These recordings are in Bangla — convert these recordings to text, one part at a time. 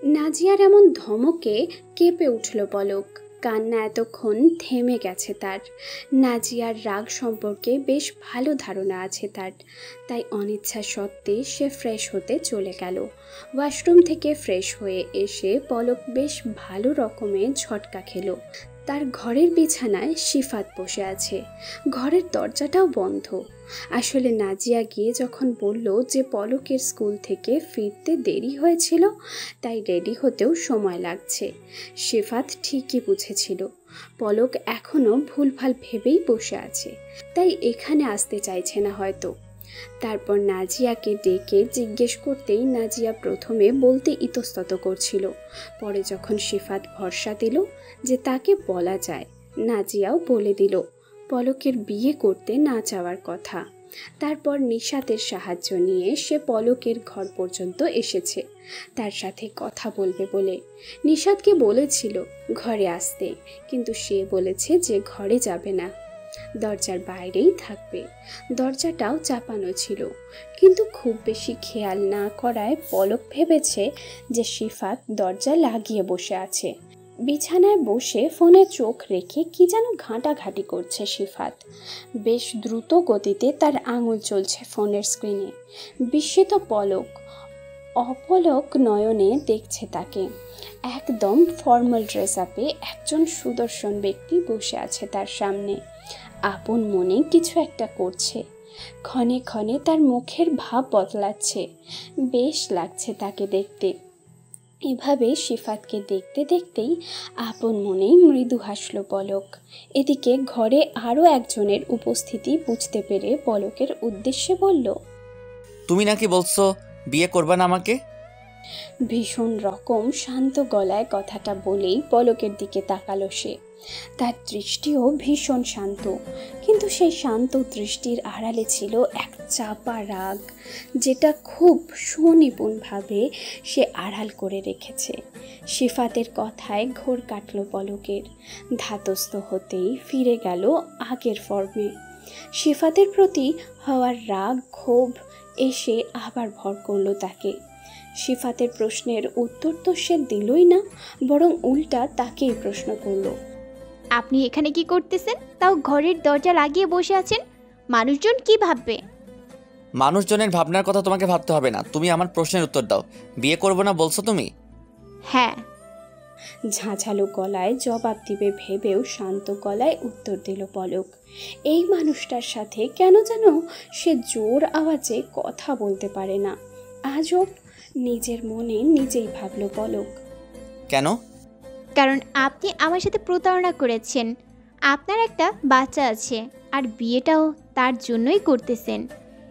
নাজিয়ার এমন ধমকে কেঁপে উঠল পলক। কান্না এতক্ষণ থেমে গেছে তার। নাজিয়ার রাগ সম্পর্কে বেশ ভালো ধারণা আছে তার, তাই অনিচ্ছা সত্ত্বে সে ফ্রেশ হতে চলে গেল। ওয়াশরুম থেকে ফ্রেশ হয়ে এসে পলক বেশ ভালো রকমের ঝটকা খেলো। তার ঘরের বিছানায় শিফাত বসে আছে, ঘরের দরজাটাও বন্ধ। আসলে নাজিয়া গিয়ে যখন বলল যে পলকের স্কুল থেকে ফিরতে দেরি হয়েছিল, তাই রেডি হতেও সময় লাগছে, শিফাত ঠিকই বুঝেছিল পলক এখনও ভুলভাল ভেবেই বসে আছে, তাই এখানে আসতে চাইছে না হয়তো। তারপর নাজিয়াকে ডেকে জিজ্ঞেস করতেই নাজিয়া প্রথমে বলতে ইতস্তত করছিল, পরে যখন শিফাত ভরসা দিল যে তাকে বলা যায়, নাজিয়াও বলে দিল পলকের বিয়ে করতে না চাওয়ার কথা। তারপর নিশাতের সাহায্য নিয়ে সে পলকের ঘর পর্যন্ত এসেছে তার সাথে কথা বলবে বলে। নিশাতকে বলেছিল ঘরে আসতে, কিন্তু সে বলেছে যে ঘরে যাবে না, দরজার বাইরেই থাকবে। দরজাটাও চাপানো ছিল, কিন্তু খুব বেশি খেয়াল না করায় পলক ভেবেছে যে শিফাত দরজা লাগিয়ে বসে আছে। বিছানায় বসে ফোনে চোখ রেখে কি যেন ঘাঁটাঘাঁটি করছে শিফাত। বেশ দ্রুত গতিতে তার আঙুল চলছে ফোনের স্ক্রিনে। বিস্মিত পলক অপলক নয়নে দেখছে তাকে। একদম ফর্মাল ড্রেস আপে একজন সুদর্শন ব্যক্তি বসে আছে তার সামনে, আপন মনে কিছু একটা করছে। ক্ষণে ক্ষণে তার মুখের ভাব বদলাচ্ছে, বেশ লাগছে তাকে দেখতে। এভাবে শিফাতকে দেখতে দেখতেই আপন মনেই মৃদু হাসল পলক। এদিকে ঘরে আরও একজনের উপস্থিতি বুঝতে পেরে পলকের উদ্দেশ্যে বলল, তুমি নাকি বলছো বিয়ে করবা না আমাকে? ভীষণ রকম শান্ত গলায় কথাটা বলেই পলকের দিকে তাকালো সে। তার দৃষ্টিও ভীষণ শান্ত, কিন্তু সেই শান্ত দৃষ্টির আড়ালে ছিল এক চাপা রাগ, যেটা খুব সুনিপুণভাবে সে আড়াল করে রেখেছে। শিফাতের কথায় ঘোর কাটল পলকের, ধাতস্থ হতেই ফিরে গেল আগের ফর্মে। শিফাতের প্রতি হওয়ার রাগ ক্ষোভ এসে আবার ভর করল তাকে। শিফাতের প্রশ্নের উত্তর তো সে দিলই না, বরং উল্টা তাকেই প্রশ্ন করল, আপনি এখানে কি করতেছেন? তাও ঘরের দরজা লাগিয়ে বসে আছেন, মানুষজন কি ভাববে? মানুষজনের ভাবনার কথা তোমাকে ভাবতে হবে না, তুমি আমার প্রশ্নের উত্তর দাও। বিয়ে করবো না বলছো তুমি? হ্যাঁ। ঝাঁঝালো গলায় জবাব দিবে ভেবেও শান্ত গলায় উত্তর দিল পলক। এই মানুষটার সাথে কেন যেন সে জোর আওয়াজে কথা বলতে পারে না। আজব, নিজের মনে নিজেই ভাবল পলক। কেন? কারণ আপনি আমার সাথে প্রতারণা করেছেন, আপনার একটা বাচ্চা আছে, আর বিয়েটাও তার জন্যই করতেছেন।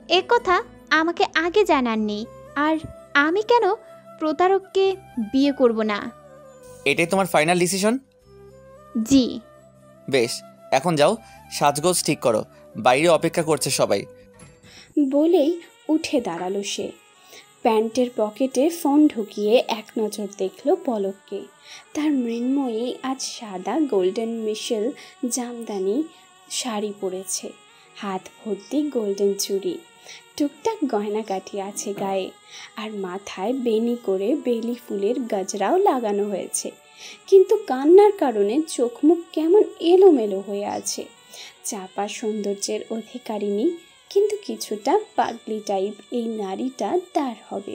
এ কথা আমাকে আগে জানাননি, আর আমি কেন প্রতারককে বিয়ে করব না? এটাই তোমার ফাইনাল ডিসিশন? জি। বেশ, এখন যাও, সাজগোজ ঠিক করো, বাইরে অপেক্ষা করছে সবাই। বলেই উঠে দাঁড়ালো সে। প্যান্টের পকেটে ফোন ঢুকিয়ে এক নজর দেখল পলককে। তার মৃন্ময়ী আজ সাদা গোল্ডেন মিশেল জামদানি শাড়ি পরেছে, হাত ভর্তি গোল্ডেন চুড়ি, টুকটাক গয়নাগাটি আছে গায়ে, আর মাথায় বেনি করে বেলি ফুলের গজরাও লাগানো হয়েছে। কিন্তু কান্নার কারণে চোখ মুখ কেমন এলোমেলো হয়ে আছে। চাপা সৌন্দর্যের অধিকারিণী, কিন্তু কিছুটা পাগলি টাইপ এই নারীটা তার হবে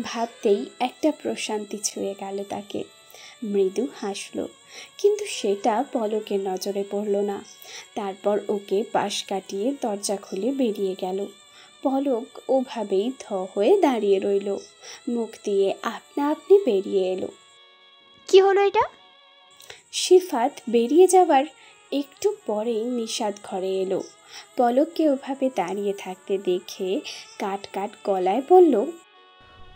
ভাবতেই একটা প্রশান্তি ছুঁয়ে গেল তাকে। মৃদু হাসলো, কিন্তু সেটা পলকের নজরে পড়ল না। তারপর ওকে পাশ কাটিয়ে দরজা খুলে বেরিয়ে গেল। পলক ওভাবেই থ হয়ে দাঁড়িয়ে রইল, মুখ দিয়ে আপনা আপনি বেরিয়ে এলো। কি হলো এটা? শিফাত বেরিয়ে যাওয়ার একটু পরেই নিশাত ঘরে এলো। পলককে ওভাবে দাঁড়িয়ে থাকতে দেখে কাট কাট গলায় বলল,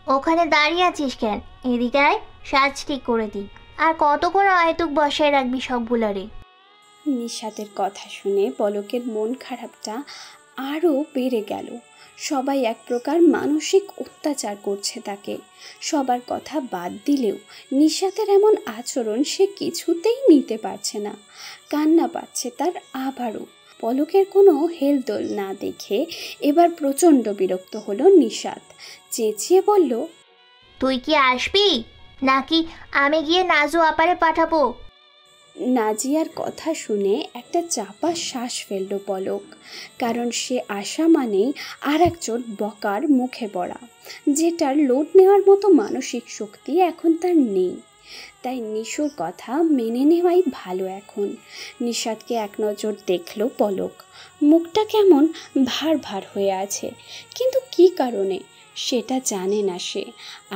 ওখানে দাঁড়িয়ে আছিস কেন? এদিকে আয়, সাজ ঠিক করে দিই। আর কতক্ষণ আয়তুক বসায় রাখবি সবগুলারে? নিশাতের কথা শুনে পলকের মন খারাপটা আরও বেড়ে গেল। সবাই এক প্রকার মানসিক অত্যাচার করছে তাকে। সবার কথা বাদ দিলেও নিশাতের এমন আচরণ সে কিছুতেই নিতে পারছে না। কান্না পাচ্ছে তার আবারও। পলকের কোনো হেলদোল না দেখে এবার প্রচণ্ড বিরক্ত হলো নিশাত। চেঁচিয়ে বলল, তুই কি আসবি? নাকি আমি গিয়ে নাজু আপারে পাঠাবো? নাজিয়ার কথা শুনে একটা চাপা শ্বাস ফেলল পলক, কারণ সে আশা মানেই আর একজন বকার মুখে পড়া, যেটার লোড নেওয়ার মতো মানসিক শক্তি এখন তার নেই। তাই নিশোর কথা মেনে নেওয়াই ভালো এখন। নিশাদকে এক নজর দেখল পলক, মুখটা কেমন ভার ভার হয়ে আছে, কিন্তু কী কারণে সেটা জানে না সে।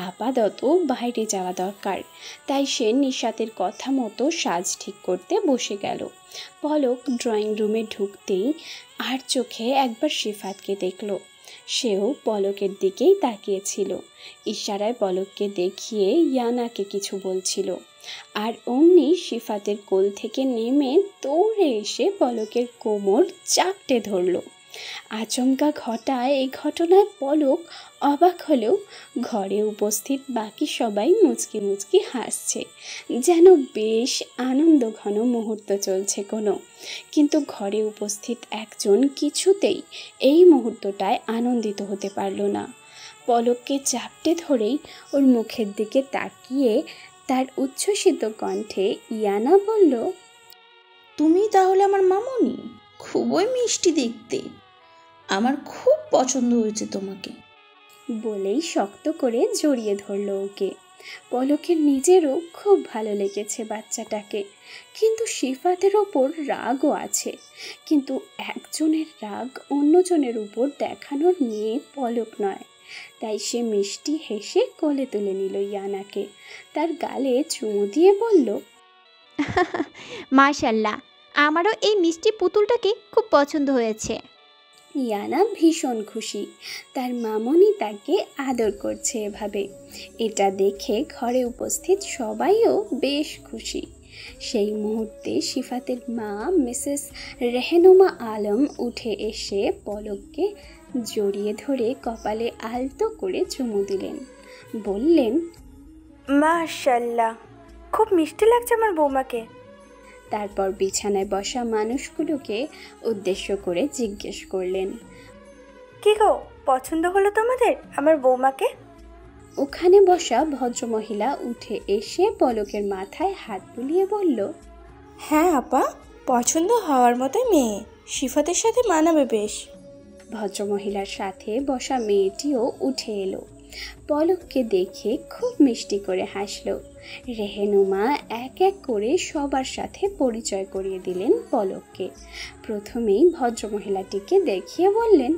আপাতত বাইরে যাওয়া দরকার, তাই সে নিশাতের কথা মতো সাজ ঠিক করতে বসে গেল। পলক ড্রয়িং রুমে ঢুকতেই আর চোখে একবার সিফাতকে দেখল। সেও পলকের দিকেই তাকিয়েছিল, ইশারায় পলককে দেখিয়ে ইয়ানাকে কিছু বলছিল। আর অমনি সিফাতের কোল থেকে নেমে দৌড়ে এসে পলকের কোমর চাপটে ধরল। আচমকা ঘটা এই ঘটনায় পলক অবাক হলেও ঘরে উপস্থিত বাকি সবাই মুচকি মুচকি হাসছে, যেন বেশ আনন্দঘন মুহূর্ত চলছে কোনো। কিন্তু ঘরে উপস্থিত একজন কিছুতেই এই মুহূর্তটায় আনন্দিত হতে পারল না। পলককে চাপটে ধরেই ওর মুখের দিকে তাকিয়ে তার উচ্ছ্বসিত কণ্ঠে ইয়ানা বলল, তুমি তাহলে আমার মামুনি? খুবই মিষ্টি দেখতে, আমার খুব পছন্দ হয়েছে তোমাকে। বলেই শক্ত করে জড়িয়ে ধরল ওকে। পলকের নিজেরও খুব ভালো লেগেছে বাচ্চাটাকে, কিন্তু সিফাতের ওপর রাগও আছে। কিন্তু একজনের রাগ অন্যজনের উপর দেখানোর মেয়ে পলক নয়, তাই সে মিষ্টি হেসে কোলে তুলে নিল ইয়ানাকে, তার গালে চুমু দিয়ে বলল, মাশাল্লাহ, আমারও এই মিষ্টি পুতুলটাকে খুব পছন্দ হয়েছে। ইয়ানা ভীষণ খুশি, তার মামনি তাকে আদর করছে এভাবে। এটা দেখে ঘরে উপস্থিত সবাইও বেশ খুশি। সেই মুহূর্তে সিফাতের মা মিসেস রেহনুমা আলম উঠে এসে পলককে জড়িয়ে ধরে কপালে আলতো করে চুমু দিলেন। বললেন, মাশাআল্লাহ, খুব মিষ্টি লাগছে আমার বৌমাকে। তারপর বিছানায় বসা মানুষগুলোকে উদ্দেশ্য করে জিজ্ঞেস করলেন, কি গো, পছন্দ হলো তোমাদের আমার বৌমাকে? ওখানে বসা ভদ্রমহিলা উঠে এসে পলকের মাথায় হাত বুলিয়ে বলল, হ্যাঁ আপা, পছন্দ হওয়ার মতোই মেয়ে, সিফাতের সাথে মানাবে বেশ। ভদ্রমহিলার সাথে বসা মেয়েটিও উঠে এলো। পলককে দেখে খুব মিষ্টি করে হাসলো। রেহেনুমা এক এক করে সবার সাথে পরিচয় করিয়ে দিলেন পলককে। প্রথমেই ভদ্রমহিলাটিকে দেখিয়ে বললেন,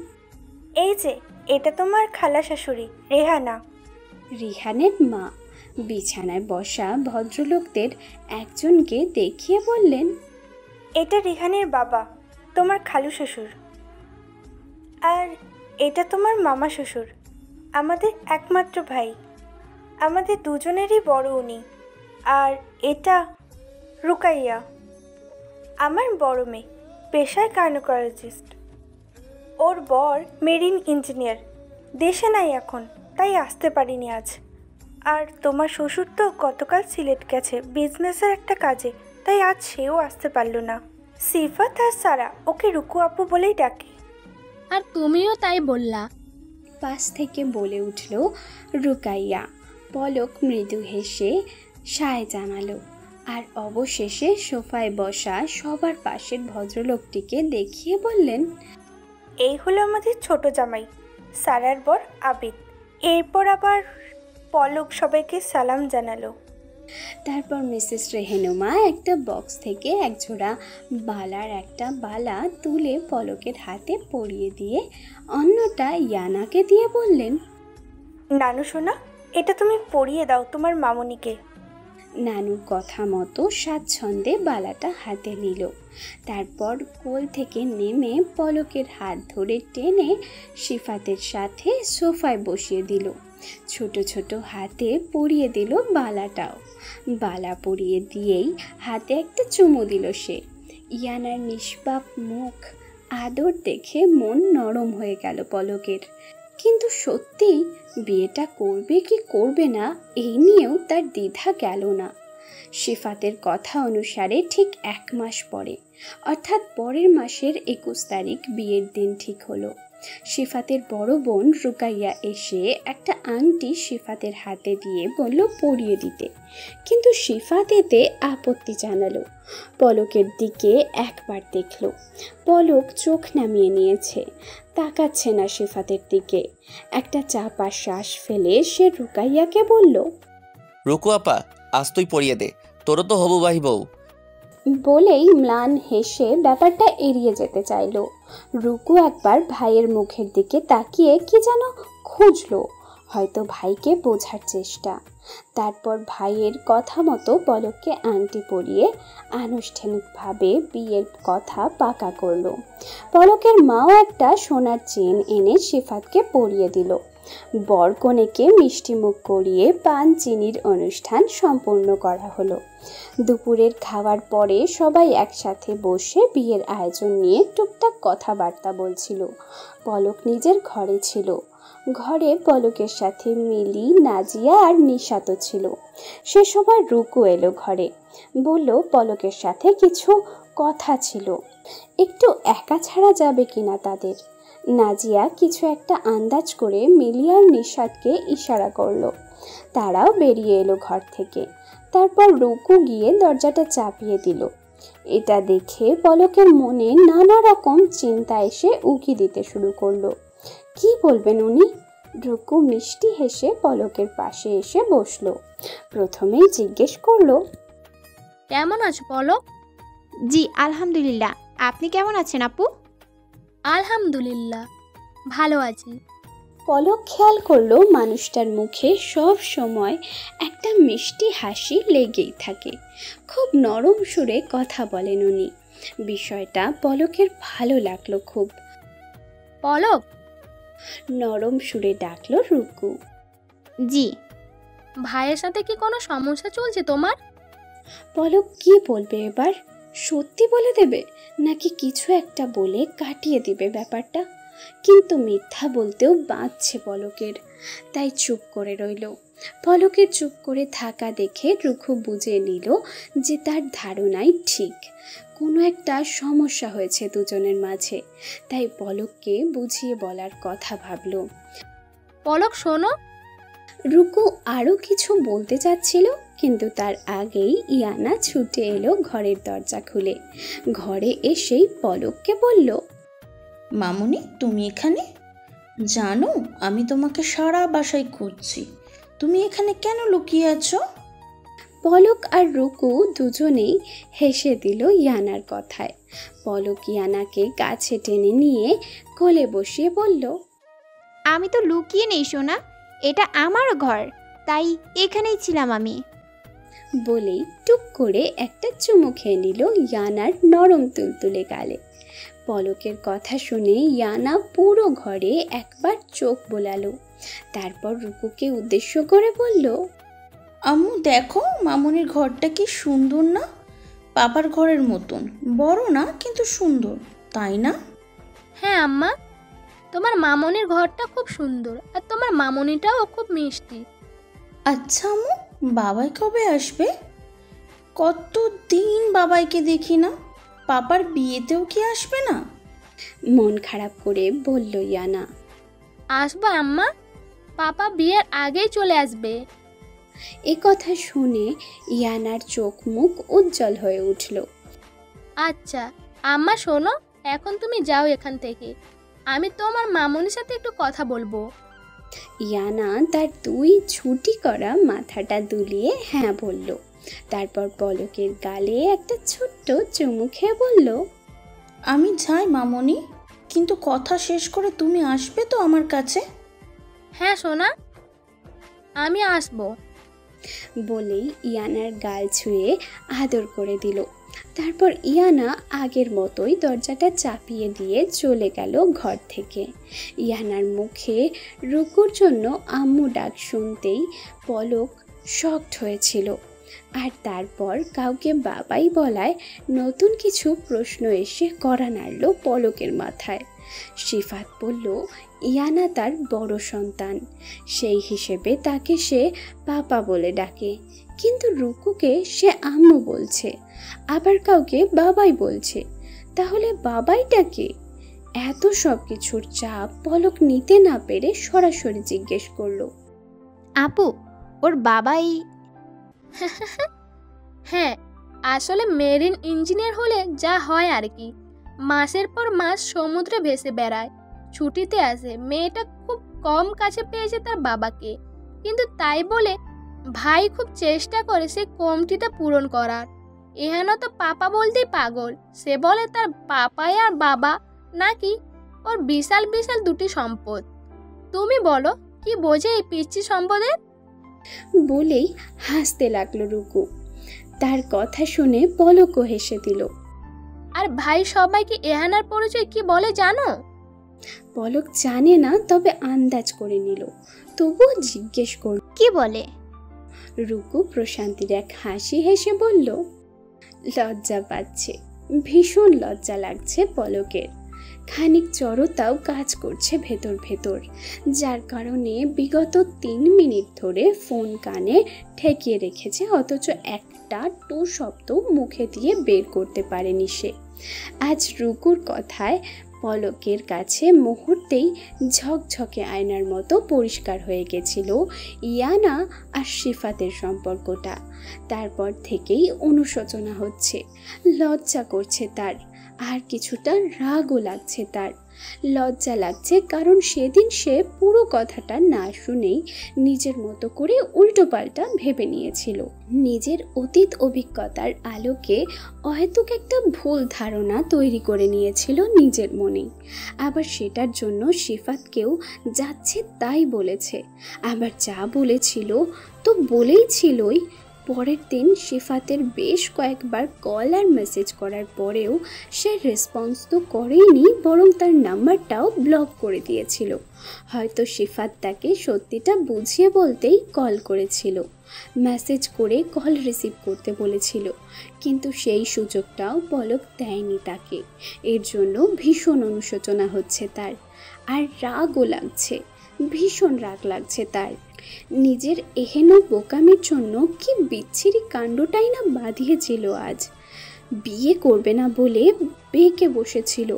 এই যে, এটা তোমার খালা শাশুড়ি রেহানা। রিহানের মা। বিছানায় বসা ভদ্রলোকদের একজনকে দেখিয়ে বললেন, এটা রিহানের বাবা, তোমার খালু শ্বশুর। আর এটা তোমার মামা শ্বশুর, আমাদের একমাত্র ভাই, আমাদের দুজনেরই বড় উনি। আর এটা রুকাইয়া, আমার বড় মেয়ে, পেশায় গাইনোকোলজিস্ট। ওর বর মেরিন ইঞ্জিনিয়ার, দেশে নাই এখন, তাই আসতে পারিনি আজ। আর তোমার শ্বশুর তো গতকাল সিলেট গেছে বিজনেসের একটা কাজে, তাই আজ সেও আসতে পারল না। সিফাত আর সারা ওকে রুকু আপু বলেই ডাকে। আর তুমিও তাই বললা। পাশ থেকে বলে উঠল রুকাইয়া। পলক মৃদু হেসে সায় জানালো, আর অবশেষে সোফায় বসা সবার পাশের ভদ্রলোকটিকে দেখিয়ে বললেন, এই হলো আমাদের ছোট জামাই, সারার বর আবিদ। এরপর আবার পলক সবাইকে সালাম জানালো। তারপর মিসেস রেহেনুমা একটা বক্স থেকে একজোড়া বালার একটা বালা তুলে পলকের হাতে পরিয়ে দিয়ে অন্যটা ইয়ানাকে দিয়ে বললেন, নানু সোনা, এটা তুমি পরিয়ে দাও তোমার মামনিকে। নানুর কথা মতো স্বাচ্ছন্দ্যে বালাটা হাতে নিল। তারপর কোল থেকে নেমে পলকের হাত ধরে টেনে সিফাতের সাথে সোফায় বসিয়ে দিল। ছোট ছোট হাতে পরিয়ে দিল বালাটাও। বালা পরিয়ে দিয়েই হাতে একটা চুমু দিল সে। ইয়ানার নিষ্পাপ মুখ আদর দেখে মন নরম হয়ে গেল পলকের। কিন্তু সত্যি বিয়েটা করবে কি করবে না এই নিয়েও তার দ্বিধা গেল না। সিফাতের কথা অনুসারে ঠিক 1 মাস পরে, অর্থাৎ পরের মাসের 21 তারিখ বিয়ের দিন ঠিক হলো। শিফাতের বড় বোন রুকাইয়া এসে একটা আংটি শিফাতের হাতে দিয়ে বলল পরিয়ে দিতে, কিন্তু শিফাত এতে আপত্তি জানালো। পলকের দিকে একবার দেখল, পলক চোখ নামিয়ে নিয়েছে, তাকাচ্ছে না শিফাতের দিকে। একটা চাপা শ্বাস ফেলে সে রুকাইয়াকে বলল, রুকু আপা, আজ তুই পরিয়ে দে, তোরও তো হবু বাহি বউ। বলেই ম্লান হেসে ব্যাপারটা এড়িয়ে যেতে চাইল। রুকু একবার ভাইয়ের মুখের দিকে তাকিয়ে কি যেন খুঁজলো, হয়তো ভাইকে বোঝার চেষ্টা। তারপর ভাইয়ের কথা মতো পলককে আংটি পরিয়ে আনুষ্ঠানিকভাবে বিয়ের কথা পাকা করলো। পলকের মাও একটা সোনার চেন এনে শিফাতকে পরিয়ে দিল। বরকনেকে মিষ্টিমুখ করিয়ে পান চিনির অনুষ্ঠান সম্পূর্ণ করা হলো। দুপুরের খাওয়ার পরে সবাই একসাথে বসে বিয়ের আয়োজন নিয়ে টুকটাক কথাবার্তা বলছিল। পলক নিজের ঘরে ছিল। ঘরে পলকের সাথে মিলি, নাজিয়া আর নিশাতও ছিল। সে সময় রুকু এলো ঘরে, বলল পলকের সাথে কিছু কথা ছিল, একটু একা ছাড়া যাবে কিনা তাদের। নাজিয়া কিছু একটা আন্দাজ করে মিলি আর নিশাতকে ইশারা করলো। তারাও বেরিয়ে এলো ঘর থেকে। তারপর রুকু গিয়ে দরজাটা চাপিয়ে দিল। এটা দেখে পলকের মনে নানা রকম চিন্তা এসে উকি দিতে শুরু করলো। কি বলবেন উনি? রুকু মিষ্টি হেসে পলকের পাশে এসে বসলো। প্রথমেই জিজ্ঞেস করলো, কেমন আছো পলক? জি আলহামদুলিল্লাহ, আপনি কেমন আছেন আপু? আলহামদুলিল্লাহ, ভালো আছি। পলক খেয়াল করলো মানুষটার মুখে সব সময় একটা মিষ্টি হাসি লেগেই থাকে। খুব নরম সুরে কথা বলেন উনি। বিষয়টা পলকের ভালো লাগলো খুব। পলক, নরম সুরে ডাকলো রুকু। জি। ভাইয়ের সাথে কি কোনো সমস্যা চলছে তোমার? পলক কি বলবে এবার? সত্যি বলে দেবে নাকি কিছু একটা বলে কাটিয়ে দিবে ব্যাপারটা? কিন্তু মিথ্যা বলতেও বাঁচছে পলকের, তাই চুপ করে রইল। পলকের চুপ করে থাকা দেখে রুকু বুঝে নিল যে তার ধারণাই ঠিক, কোনো একটা সমস্যা হয়েছে দুজনের মাঝে। তাই পলককে বুঝিয়ে বলার কথা ভাবল। পলক শোনো। রুকু আরও কিছু বলতে চাচ্ছিল, কিন্তু তার আগেই ইয়ানা ছুটে এলো ঘরের দরজা খুলে। ঘরে এসেই পলককে বলল, মামুনি তুমি এখানে? জানো আমি তোমাকে সারা বাসায় খুঁজছি, তুমি এখানে কেন লুকিয়ে আছো? পলক আর রুকু দুজনেই হেসে দিল ইয়ানার কথায়। পলক ইয়ানাকে কাছে টেনে নিয়ে কোলে বসিয়ে বলল, আমি তো লুকিয়ে নেই সোনা, এটা আমার ঘর, তাই এখানেই ছিলাম আমি। বলেই টুক করে একটা চুমু খেয়ে নিল ইয়ানার নরম তুলতুলে গালে। পলকের কথা শুনে ইয়ানা পুরো ঘরে একবার চোখ বোলালো। তারপর রুকুকে উদ্দেশ্য করে বলল, আম্মু দেখো মামুনির ঘরটা কি সুন্দর না? পাপার ঘরের মতন, বড় না কিন্তু সুন্দর, তাই না? হ্যাঁ আম্মা, তোমার মামনির ঘরটা খুব সুন্দর আর তোমার মামনিটাও খুব মিষ্টি। আচ্ছা আম্মু, বাবাই কবে আসবে? কতদিন বাবাইকে দেখি না, পাপার বিয়েতেও কি আসবে না? মন খারাপ করে বলল ইয়ানা। আসবো আম্মা, পাপা বিয়ের আগেই চলে আসবে। এ কথা শুনে ইয়ানার চোখ মুখ উজ্জ্বল হয়ে উঠল। আচ্ছা আম্মা শোনো, এখন তুমি যাও এখান থেকে, আমি তোমার মামনির সাথে একটু কথা বলবো। ইয়ানা তার দুই ছুটি করা মাথাটা দুলিয়ে হ্যাঁ বলল। তারপর পলকের গালে একটা ছোট্ট চুমু খেয়ে বলল, আমি যাই মামনি, কিন্তু কথা শেষ করে তুমি আসবে তো আমার কাছে? হ্যাঁ সোনা, আমি আসবো। বলেই ইয়ানার গাল ছুঁয়ে আদর করে দিল। তারপর ইয়ানা আগের মতোই দরজাটা চাপিয়ে দিয়ে চলে গেল ঘর থেকে। ইয়ানার মুখে রুকুর জন্য আম্মু ডাক শুনতেই পলক শকড হয়েছিল। আর তারপর কাউকে বাবাই বলায় নতুন কিছু প্রশ্ন এসে কড়া নাড়ল পলকের মাথায়। শিফাত বলল ইয়ানা তার বড় সন্তান, সেই হিসেবে তাকে সে পাপা বলে ডাকে, কিন্তু রুকুকে সে আম্মু বলছে, আবার কাউকে বাবাই বলছে। তাহলে বাবাইটা কে? এত সব কিছুর চাপ পলক নিতে না পেরে সরাসরি জিজ্ঞেস করলো, আপু, ওর বাবাই? হ্যাঁ, আসলে মেরিন ইঞ্জিনিয়ার হলে যা হয় আর কি, মাসের পর মাস সমুদ্রে ভেসে বেড়ায়, ছুটিতে আসে। মেয়েটা খুব কম কাছে পেয়েছে তার বাবাকে, কিন্তু তাই বলে ভাই খুব চেষ্টা করে সেই কমতিটা পূরণ করার। এহানো তো পাপা বলতেই পাগল, সে বলে তার পাপাই আর বাবা নাকি ওর বিশাল বিশাল দুটি সম্পদ। তুমি বলো কি বোঝে এই পিচ্ছি সম্পদের? বলেই হাসতে লাগলো রুকু। তার কথা শুনে পলকও হেসে দিল। আর ভাই সবাইকে এহানার পরিচয় কি বলে জানো? পলক জানে না, তবে আন্দাজ করে নিল, তবুও জিজ্ঞেস করল। কি বলে? রুকু প্রশান্তির এক হাসি হেসে বলল, লজ্জা পাচ্ছে, ভীষণ লজ্জা লাগছে পলকের। খানিক জড়তাও কাজ করছে ভেতর ভেতর, যার কারণে বিগত 3 মিনিট ধরে ফোন কানে ঠেকিয়ে রেখেছে, অথচ একটা টু শব্দ মুখে দিয়ে বের করতে পারেনি সে। আজ রুকুর কথায় পলকের কাছে মুহূর্তেই ঝকঝকে আয়নার মতো পরিষ্কার হয়ে গেছিল ইয়ানা আর সিফাতের সম্পর্কটা। তারপর থেকেই অনুশোচনা হচ্ছে, লজ্জা করছে তার, আর কিছুটা রাগও লাগছে তার। লজ্জা লাগছে কারণ সেদিন সে পুরো কথাটা না শুনেই নিজের মতো করে উল্টোপাল্টা ভেবে নিয়েছিল। নিজের অতীত অভিজ্ঞতার আলোকে অহেতুক একটা ভুল ধারণা তৈরি করে নিয়েছিল নিজের মনে। আবার সেটার জন্য সিফাতকেও যাচ্ছে তাই বলেছে। আবার যা বলেছিল তো বলেই ছিলই। পরের দিন সিফাতের বেশ কয়েকবার কল আর মেসেজ করার পরেও সে রেসপন্স তো করেনি, বরং তার নাম্বারটাও ব্লক করে দিয়েছিল। হয়তো সিফাত তাকে সত্যিটা বুঝিয়ে বলতেই কল করেছিল, মেসেজ করে কল রিসিভ করতে বলেছিল, কিন্তু সেই সুযোগটাও পলক দেয়নি তাকে। এর জন্য ভীষণ অনুশোচনা হচ্ছে তার, আর রাগও লাগছে, ভীষণ রাগ লাগছে তার। নিজের এহেন বোকামির জন্য কি বিচ্ছিরি কাণ্ডটাই না বাঁধিয়েছিল আজ। বিয়ে করবে না বলে বেঁকে বসেছিল,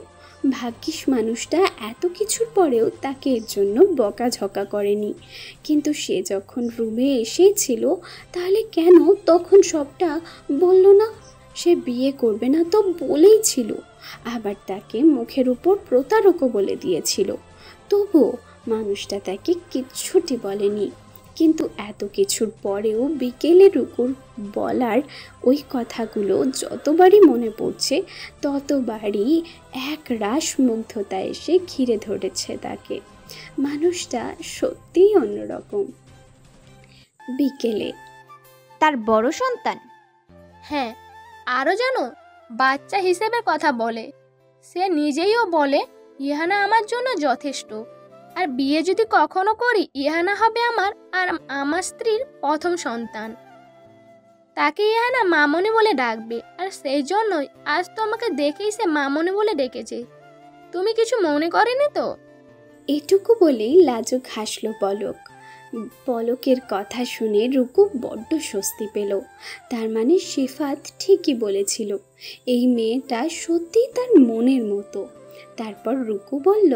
ভাগ্যিস মানুষটা এত কিছুর পরেও তাকে এর জন্য বকাঝকা করেনি। কিন্তু সে যখন রুমে এসেছিল তাহলে কেন তখন সবটা বলল না? সে বিয়ে করবে না তো বলেই ছিল, আবার তাকে মুখের উপর প্রতারকও বলে দিয়েছিল, তবুও মানুষটা তাকে কিচ্ছুটি বলেনি। কিন্তু এত কিছুর পরেও বিকেলে রুকুর বলার ওই কথাগুলো যতবারই মনে পড়ছে ততবারই এক রাশ মুগ্ধতা এসে ঘিরে ধরেছে তাকে। মানুষটা সত্যিই অন্যরকম। বিকেলে তার বড় সন্তান? হ্যাঁ, আরও জানো, বাচ্চা হিসেবে কথা বলে। সে নিজেইও বলে ইহানা আমার জন্য যথেষ্ট, আর বিয়ে যদি কখনো করি ইহানা হবে আমার আর আমার স্ত্রীর প্রথম সন্তান। তাকে ইহানা মামনি বলে ডাকবে, আর সেই জন্যই আজ তো আমাকে দেখেই সে মামনি বলে ডেকেছে। তুমি কিছু মনে করেনি তো? এটুকু বলেই লাজুক হাসল পলক। পলকের কথা শুনে রুকু বড্ড স্বস্তি পেল। তার মানে সিফাত ঠিকই বলেছিল, এই মেয়েটা সত্যিই তার মনের মতো। তারপর রুকু বলল,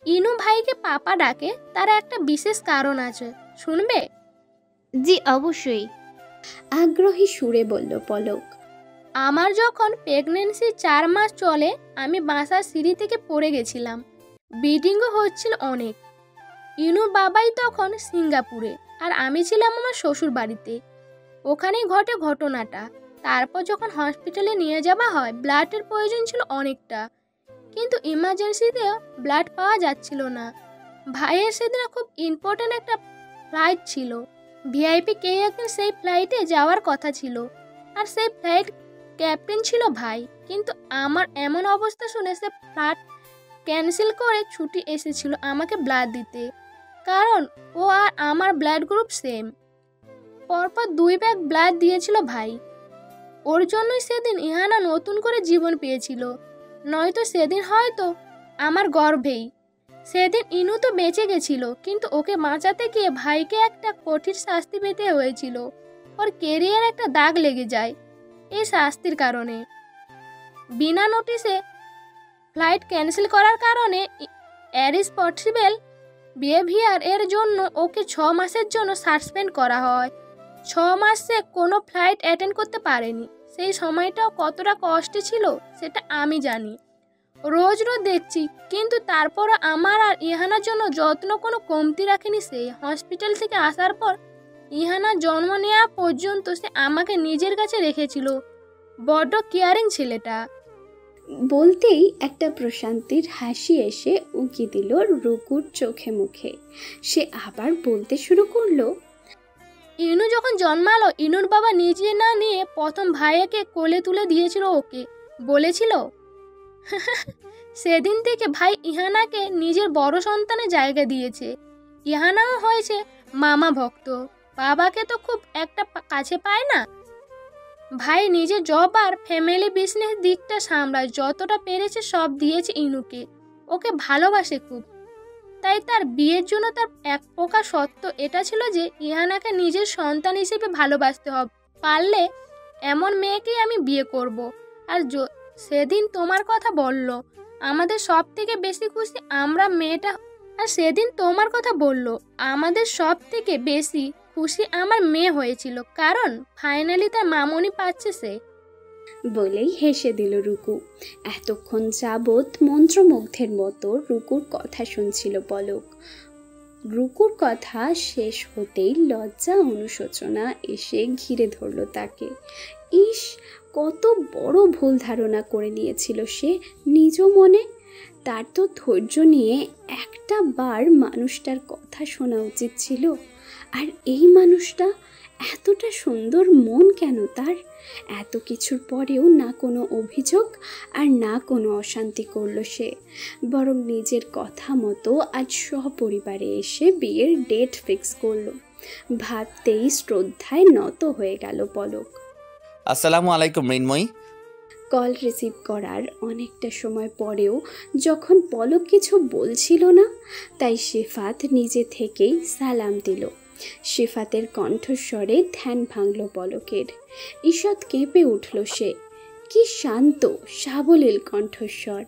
ইনু ভাইকে পাপা ডাকে, তার একটা বিশেষ কারণ আছে, শুনবে? জি অবশ্যই, আগ্রহী সুরে বলল পলক। আমার যখন প্রেগনেন্সি 4 মাস চলে, আমি বাসার সিঁড়ি থেকে পড়ে গেছিলাম। ব্লিডিংও হচ্ছিল অনেক। ইনুর বাবাই তখন সিঙ্গাপুরে, আর আমি ছিলাম আমার শ্বশুর বাড়িতে। ওখানেই ঘটে ঘটনাটা। তারপর যখন হসপিটালে নিয়ে যাওয়া হয়, ব্লাডের প্রয়োজন ছিল অনেকটা, কিন্তু ইমার্জেন্সিতে ব্লাড পাওয়া যাচ্ছিল না। ভাইয়ের সেদিন খুব ইম্পর্ট্যান্ট একটা ফ্লাইট ছিল, ভিআইপি কে একদিন সেই ফ্লাইটে যাওয়ার কথা ছিল, আর সেই ফ্লাইট ক্যাপ্টেন ছিল ভাই। কিন্তু আমার এমন অবস্থা শুনে সে ফ্লাইট ক্যান্সেল করে ছুটি এসেছিল আমাকে ব্লাড দিতে, কারণ ও আর আমার ব্লাড গ্রুপ সেম। পরপর 2 ব্যাগ ব্লাড দিয়েছিল ভাই। ওর জন্যই সেদিন ইহানা নতুন করে জীবন পেয়েছিল, নয়তো সেদিন হয়তো আমার গর্ভেই। সেদিন ইনু তো বেঁচে গেছিল, কিন্তু ওকে বাঁচাতে গিয়ে ভাইকে একটা কঠিন শাস্তি পেতে হয়েছিল। ওর কেরিয়ার একটা দাগ লেগে যায় এই শাস্তির কারণে। বিনা নোটিশে ফ্লাইট ক্যান্সেল করার কারণে ইরেসপন্সিবল বিহেভিয়ার এর জন্য ওকে 6 মাসের জন্য সাসপেন্ড করা হয়। 6 মাসে কোনো ফ্লাইট অ্যাটেন্ড করতে পারেনি। সেই সময়টাও কতটা কষ্টে ছিল সেটা আমি জানি। রোজ রোজ দেখছি, কিন্তু তারপরও আমার আর ইহানার জন্য যত্ন কোনো কমতি রাখেনি সে। হসপিটাল থেকে আসার পর ইহানার জন্ম নেওয়া পর্যন্ত সে আমাকে নিজের কাছে রেখেছিল। বড্ড কেয়ারিং ছেলেটা। বলতেই একটা প্রশান্তির হাসি এসে উঁকি দিল রুকুর চোখে মুখে। সে আবার বলতে শুরু করলো, ইনু যখন জন্মালো, ইনুর বাবা নিজে না নিয়ে প্রথম ভাইয়াকে কোলে তুলে দিয়েছিল ওকে। বলেছিল সেদিন থেকে ভাই ইহানাকে নিজের বড় সন্তানের জায়গা দিয়েছে। ইহানাও হয়েছে মামা ভক্ত। বাবাকে তো খুব একটা কাছে পায় না। ভাই নিজের জব আর ফ্যামিলি বিজনেস দিকটা সামলায়, যতটা পেরেছে সব দিয়েছে ইনুকে। ওকে ভালোবাসে খুব। তাই তার বিয়ের জন্য তার এক প্রকার সত্য এটা ছিল যে ইহানাকে নিজের সন্তান হিসেবে ভালোবাসতে হবে। পারলে এমন মেয়েকেই আমি বিয়ে করব। আর সেদিন তোমার কথা বলল, আমাদের সব থেকে বেশি খুশি আমরা মেয়েটা। আর সেদিন তোমার কথা বলল, আমাদের সব থেকে বেশি খুশি আমার মেয়ে হয়েছিল, কারণ ফাইনালি তার মামনি পাচ্ছে সে। বলেই হেসে দিল রুকু। এতক্ষণ যাবৎ মন্ত্রমুগ্ধের মতো রুকুর কথা শুনছিল পলক। রুকুর কথা শেষ হতেই লজ্জা অনুশোচনা এসে ঘিরে ধরল তাকে। ইস, কত বড় ভুল ধারণা করে নিয়েছিল সে নিজ মনে। তার তো ধৈর্য নিয়ে একটা বার মানুষটার কথা শোনা উচিত ছিল। আর এই মানুষটা এতটা সুন্দর মন কেন তার? এত কিছুর পরেও না কোনো অভিযোগ আর না কোনো অশান্তি করল সে, বরং নিজের কথা মতো আজ সপরিবারে এসে বিয়ের ডেট ফিক্স করলো। ভাবতেই শ্রদ্ধায় নত হয়ে গেল পলক। আসসালামু আলাইকুম মৃন্ময়ী। কল রিসিভ করার অনেকটা সময় পরেও যখন পলক কিছু বলছিল না, তাই শিফাত নিজে থেকেই সালাম দিল। শিফাতের কণ্ঠস্বরে ধ্যান ভাঙল পলকের। ঈষৎ কেঁপে উঠল সে। কি শান্ত সাবলীল কণ্ঠস্বর,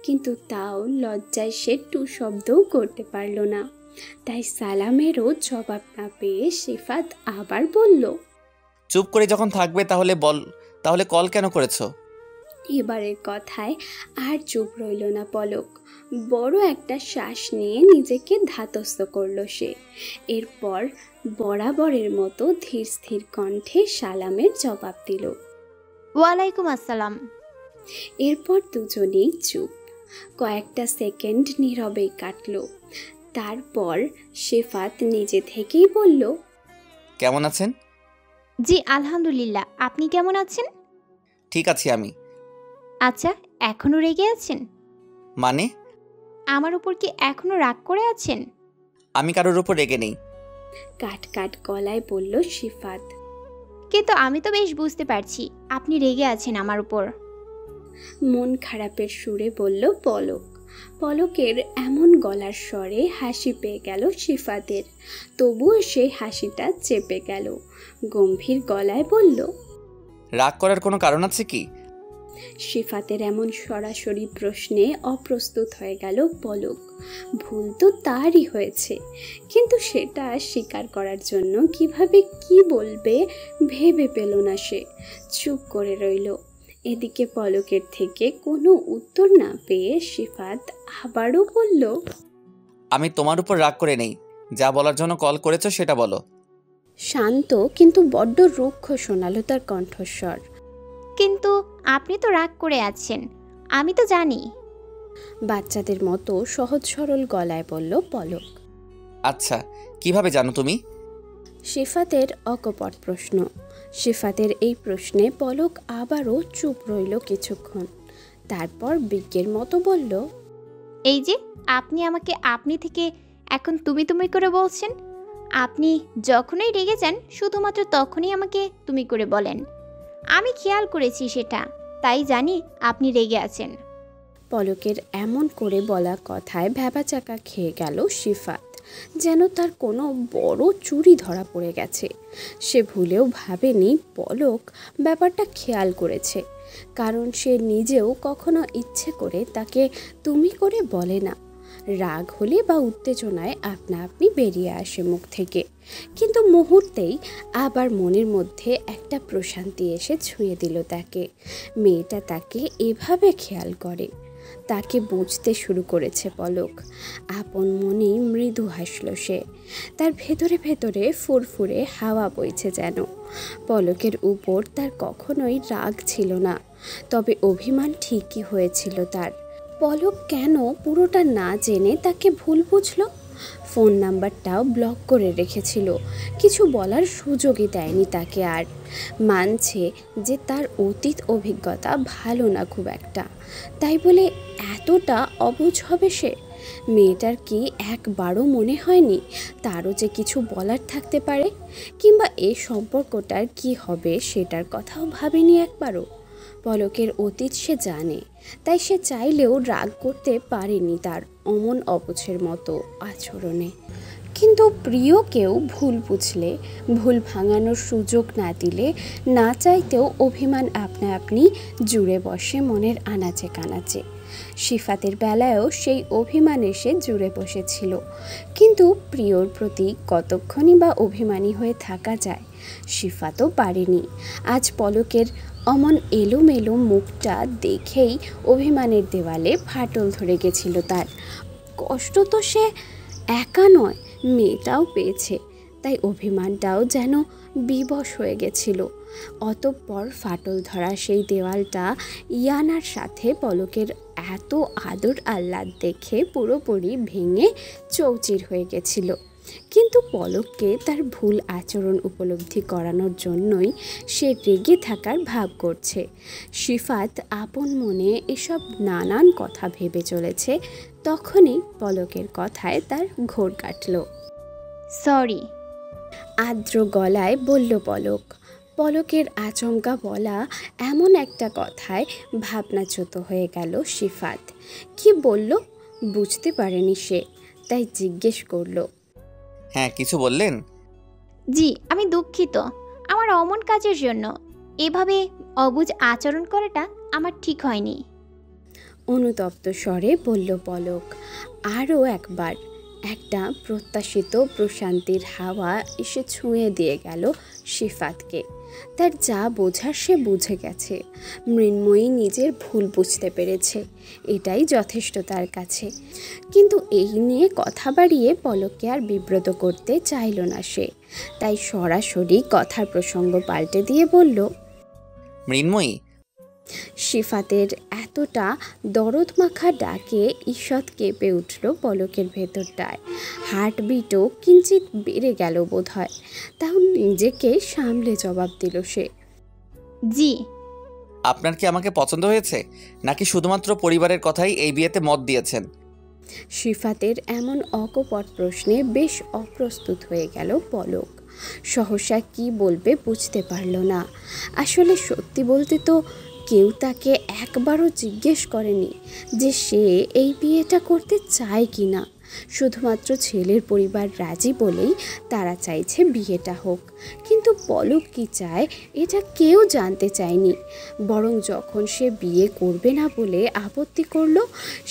কিন্তু তাও লজ্জায় সে টু শব্দও করতে পারল না। তাই সালামেরও জবাব না পেয়ে শিফাত আবার বলল, চুপ করে যখন থাকবে তাহলে কল কেন করেছো? এবারের কথায় আর চুপ রইল না পলক। বড় একটা শ্বাস নিয়ে নিজেকে ধাতস্থ করল সে। এরপর বরাবরের মতো ধীর স্থির কণ্ঠে সালামের জবাব দিল, ওয়ালাইকুম আসসালাম। এরপর দুজনেই চুপ। কয়েকটা সেকেন্ড নীরবেই কাটল। তারপর শিফাত নিজে থেকেই বলল, কেমন আছেন? জি আলহামদুলিল্লাহ, আপনি কেমন আছেন? ঠিক আছি আমি। আচ্ছা, এখনো রেগে আছেন? মানে? আমার উপর কি এখনো রাগ করে আছেন? আমি কারোর উপর রেগে নেই। কাট কাট গলায় বলল শিফাত। কিন্তু আমি তো বেশ বুঝতে পারছি আপনি রেগে আছেন আমার উপর। মন খারাপের সুরে বলল পলক। পলকের এমন গলার স্বরে হাসি পেয়ে গেল শিফাতের। তবুও সেই হাসিটা চেপে গেল। গম্ভীর গলায় বলল, রাগ করার কোনো কারণ আছে কি? শিফাতের এমন সরাসরি প্রশ্নে অপ্রস্তুত হয়ে গেল পলক। ভুল তো তারই হয়েছে, কিন্তু সেটা স্বীকার করার জন্য কিভাবে কি বলবে ভেবে পেল না সে। চুপ করে রইল। এদিকে পলকের থেকে কোনো উত্তর না পেয়ে শিফাত আবারও বলল, আমি তোমার উপর রাগ করে নেই। যা বলার জন্য কল করেছো সেটা বলো। শান্ত কিন্তু বড্ড রুক্ষ শোনালো তার কণ্ঠস্বর। কিন্তু আপনি তো রাগ করে আছেন, আমি তো জানি। বাচ্চাদের মতো সহজ সরল গলায় বলল পলক। আচ্ছা, কিভাবে জানো তুমি? শিফাতের অকপট প্রশ্ন। শিফাতের এই প্রশ্নে পলক আবারও চুপ রইল কিছুক্ষণ। তারপর বিজ্ঞের মতো বলল, এই যে আপনি আমাকে আপনি থেকে এখন তুমি তুমি করে বলছেন। আপনি যখনই রেগে যান শুধুমাত্র তখনই আমাকে তুমি করে বলেন। আমি খেয়াল করেছি সেটা, তাই জানি আপনি রেগে আছেন। পলকের এমন করে বলা কথায় ভ্যাবাচাকা খেয়ে গেল শিফাত। যেন তার কোনো বড় চুরি ধরা পড়ে গেছে। সে ভুলেও ভাবেনি পলক ব্যাপারটা খেয়াল করেছে, কারণ সে নিজেও কখনো ইচ্ছে করে তাকে তুমি করে বলে না। রাগ হলে বা উত্তেজনায় আপনা আপনি বেরিয়ে আসে মুখ থেকে, কিন্তু মুহূর্তেই আবার মনের মধ্যে একটা প্রশান্তি এসে ছুঁয়ে দিল তাকে। মেয়েটা তাকে এভাবে খেয়াল করে, তাকে বুঝতে শুরু করেছে পলক। আপন মনেই মৃদু হাসল সে। তার ভেতরে ভেতরে ফুরফুরে হাওয়া বইছে যেন। পলকের উপর তার কখনোই রাগ ছিল না, তবে অভিমান ঠিকই হয়েছিল তার। পলক কেন পুরোটা না জেনে তাকে ভুল বুঝলো? ফোন নাম্বারটাও ব্লক করে রেখেছিল, কিছু বলার সুযোগই দেয়নি তাকে। আর মানছে যে তার অতীত অভিজ্ঞতা ভালো না খুব একটা, তাই বলে এতটা অবুঝ হবে সে? মেয়েটার কি একবারও মনে হয়নি তারও যে কিছু বলার থাকতে পারে, কিংবা এই সম্পর্কটার কি হবে সেটার কথাও ভাবেনি একবারও? পলকের অতীত সে জানে, তাই সে চাইলেও রাগ করতে পারেনি তার অমন অবুঝের মতো আচরণে। কিন্তু প্রিয় কেউ ভুল বুঝলে, ভুল ভাঙানোর সুযোগ না দিলে, না চাইতেও অভিমান আপনা আপনি জুড়ে বসে মনের আনাচে কানাচে। সিফাতের বেলায়ও সেই অভিমান এসে জুড়ে বসেছিল, কিন্তু প্রিয়র প্রতি কতক্ষণই বা অভিমানী হয়ে থাকা যায়? সিফাতও পারেনি। আজ পলকের অমন এলোমেলো মুখটা দেখেই অভিমানের দেওয়ালে ফাটল ধরে গেছিল তার। কষ্ট তো সে একা নয়, মেয়েটাও পেয়েছে, তাই অভিমানটাও যেন বিবশ হয়ে গেছিল। অতঃপর ফাটল ধরা সেই দেওয়ালটা ইয়ানার সাথে পলকের এত আদর আহ্লাদ দেখে পুরোপুরি ভেঙে চৌচির হয়ে গেছিল। কিন্তু পলককে তার ভুল আচরণ উপলব্ধি করানোর জন্যই সে রেগে থাকার ভাব করছে। সিফাত আপন মনে এসব নানান কথা ভেবে চলেছে, তখনই পলকের কথায় তার ঘোর কাটল। সরি। আর্দ্র গলায় বলল পলক। পলকের আচমকা বলা এমন একটা কথায় ভাবনাচ্যুত হয়ে গেল সিফাত। কি বলল বুঝতে পারেনি সে, তাই জিজ্ঞেস করল, হ্যাঁ কিছু বললেন? জি, আমি দুঃখিত আমার অমন কাজের জন্য। এভাবে অবুঝ আচরণ করাটা আমার ঠিক হয়নি। অনুতপ্ত স্বরে বলল পলক। আরও একবার একটা প্রত্যাশিত প্রশান্তির হাওয়া এসে ছুঁয়ে দিয়ে গেল সিফাতকে। তার যা বোঝার সে বুঝে গেছে। মৃন্ময়ী নিজের ভুল বুঝতে পেরেছে, এটাই যথেষ্ট তার কাছে। কিন্তু এই নিয়ে কথা বাড়িয়ে পলককে আর বিব্রত করতে চাইল না সে, তাই সরাসরি কথার প্রসঙ্গ পাল্টে দিয়ে বলল, মৃন্ময়ী। সিফাতের এতটা দরদ মাখা ডাকে ঈষৎ কেঁপে উঠল পলকের ভেতরটায়। হার্টবিটও কিঞ্চিত বেড়ে গেল বোধ হয়, তাও নিজেকে সামলে জবাব দিল সে, জি। আপনার কি আমাকে পছন্দ হয়েছে, নাকি শুধুমাত্র পরিবারের কথাই এই বিয়েতে মত দিয়েছেন? সিফাতের এমন অকপট প্রশ্নে বেশ অপ্রস্তুত হয়ে গেল পলক। সহসা কি বলবে বুঝতে পারল না। আসলে সত্যি বলতে তো কেউ তাকে একবারও জিজ্ঞেস করেনি যে সে এই বিয়েটা করতে চায় কি না। শুধুমাত্র ছেলের পরিবার রাজি বলেই তারা চাইছে বিয়েটা হোক, কিন্তু পলক কি চায় এটা কেউ জানতে চায়নি। বরং যখন সে বিয়ে করবে না বলে আপত্তি করলো,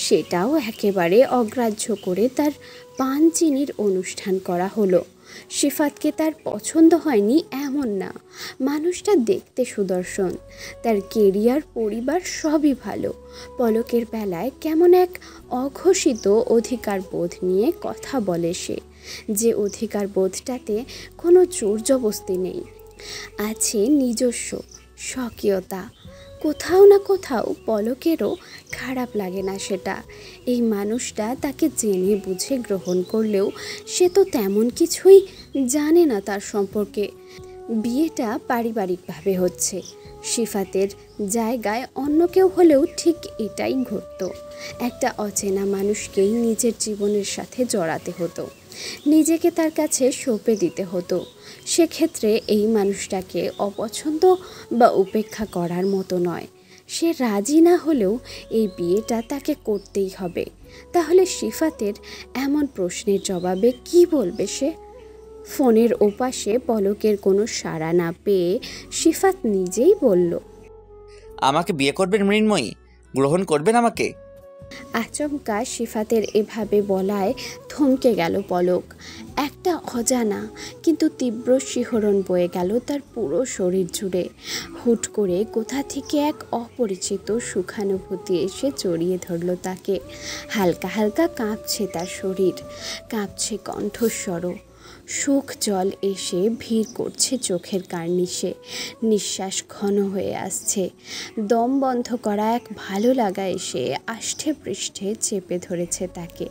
সেটাও একেবারে অগ্রাহ্য করে তার পান চিনির অনুষ্ঠান করা হলো। সিফাতকে তার পছন্দ হয়নি এমন না, মানুষটা দেখতে সুদর্শন, তার কেরিয়ার পরিবার সবই ভালো। পলকের বেলায় কেমন এক অঘোষিত অধিকার বোধ নিয়ে কথা বলে সে, যে অধিকার বোধটাতে কোনো জোর জবস্তি নেই, আছে নিজস্ব স্বকীয়তা। কোথাও না কোথাও পলকেরও খারাপ লাগে না সেটা। এই মানুষটা তাকে জেনে বুঝে গ্রহণ করলেও সে তো তেমন কিছুই জানে না তার সম্পর্কে। বিয়েটা পারিবারিকভাবে হচ্ছে, সিফাতের জায়গায় অন্য কেউ হলেও ঠিক এটাই ঘটতো। একটা অচেনা মানুষকেই নিজের জীবনের সাথে জড়াতে হতো, নিজেকে তার কাছে সঁপে দিতে হতো। সেক্ষেত্রে এই মানুষটাকে অপছন্দ বা উপেক্ষা করার মতো নয়। সে রাজি না হলেও এই বিয়েটা তাকে করতেই হবে। তাহলে সিফাতের এমন প্রশ্নের জবাবে কি বলবে সে? ফোনের ওপাশে পলকের কোনো সাড়া না পেয়ে সিফাত নিজেই বলল, আমাকে বিয়ে করবেন মৃন্ময়ী? গ্রহণ করবেন আমাকে? আচমকা সিফাতের এভাবে বলায় থমকে গেল পলক। একটা অজানা কিন্তু তীব্র শিহরণ বয়ে গেল তার পুরো শরীর জুড়ে। হুট করে কোথা থেকে এক অপরিচিত সুখানুভূতি এসে জড়িয়ে ধরল তাকে। হালকা হালকা কাঁপছে তার শরীর, কাঁপছে কণ্ঠস্বরও। সুখ জল এসে ভিড় করছে চোখের কার্নিশে। নিঃশ্বাস ঘন হয়ে আসছে। দম বন্ধ করা এক ভালো লাগা এসে আষ্ঠে পৃষ্ঠে চেপে ধরেছে তাকে।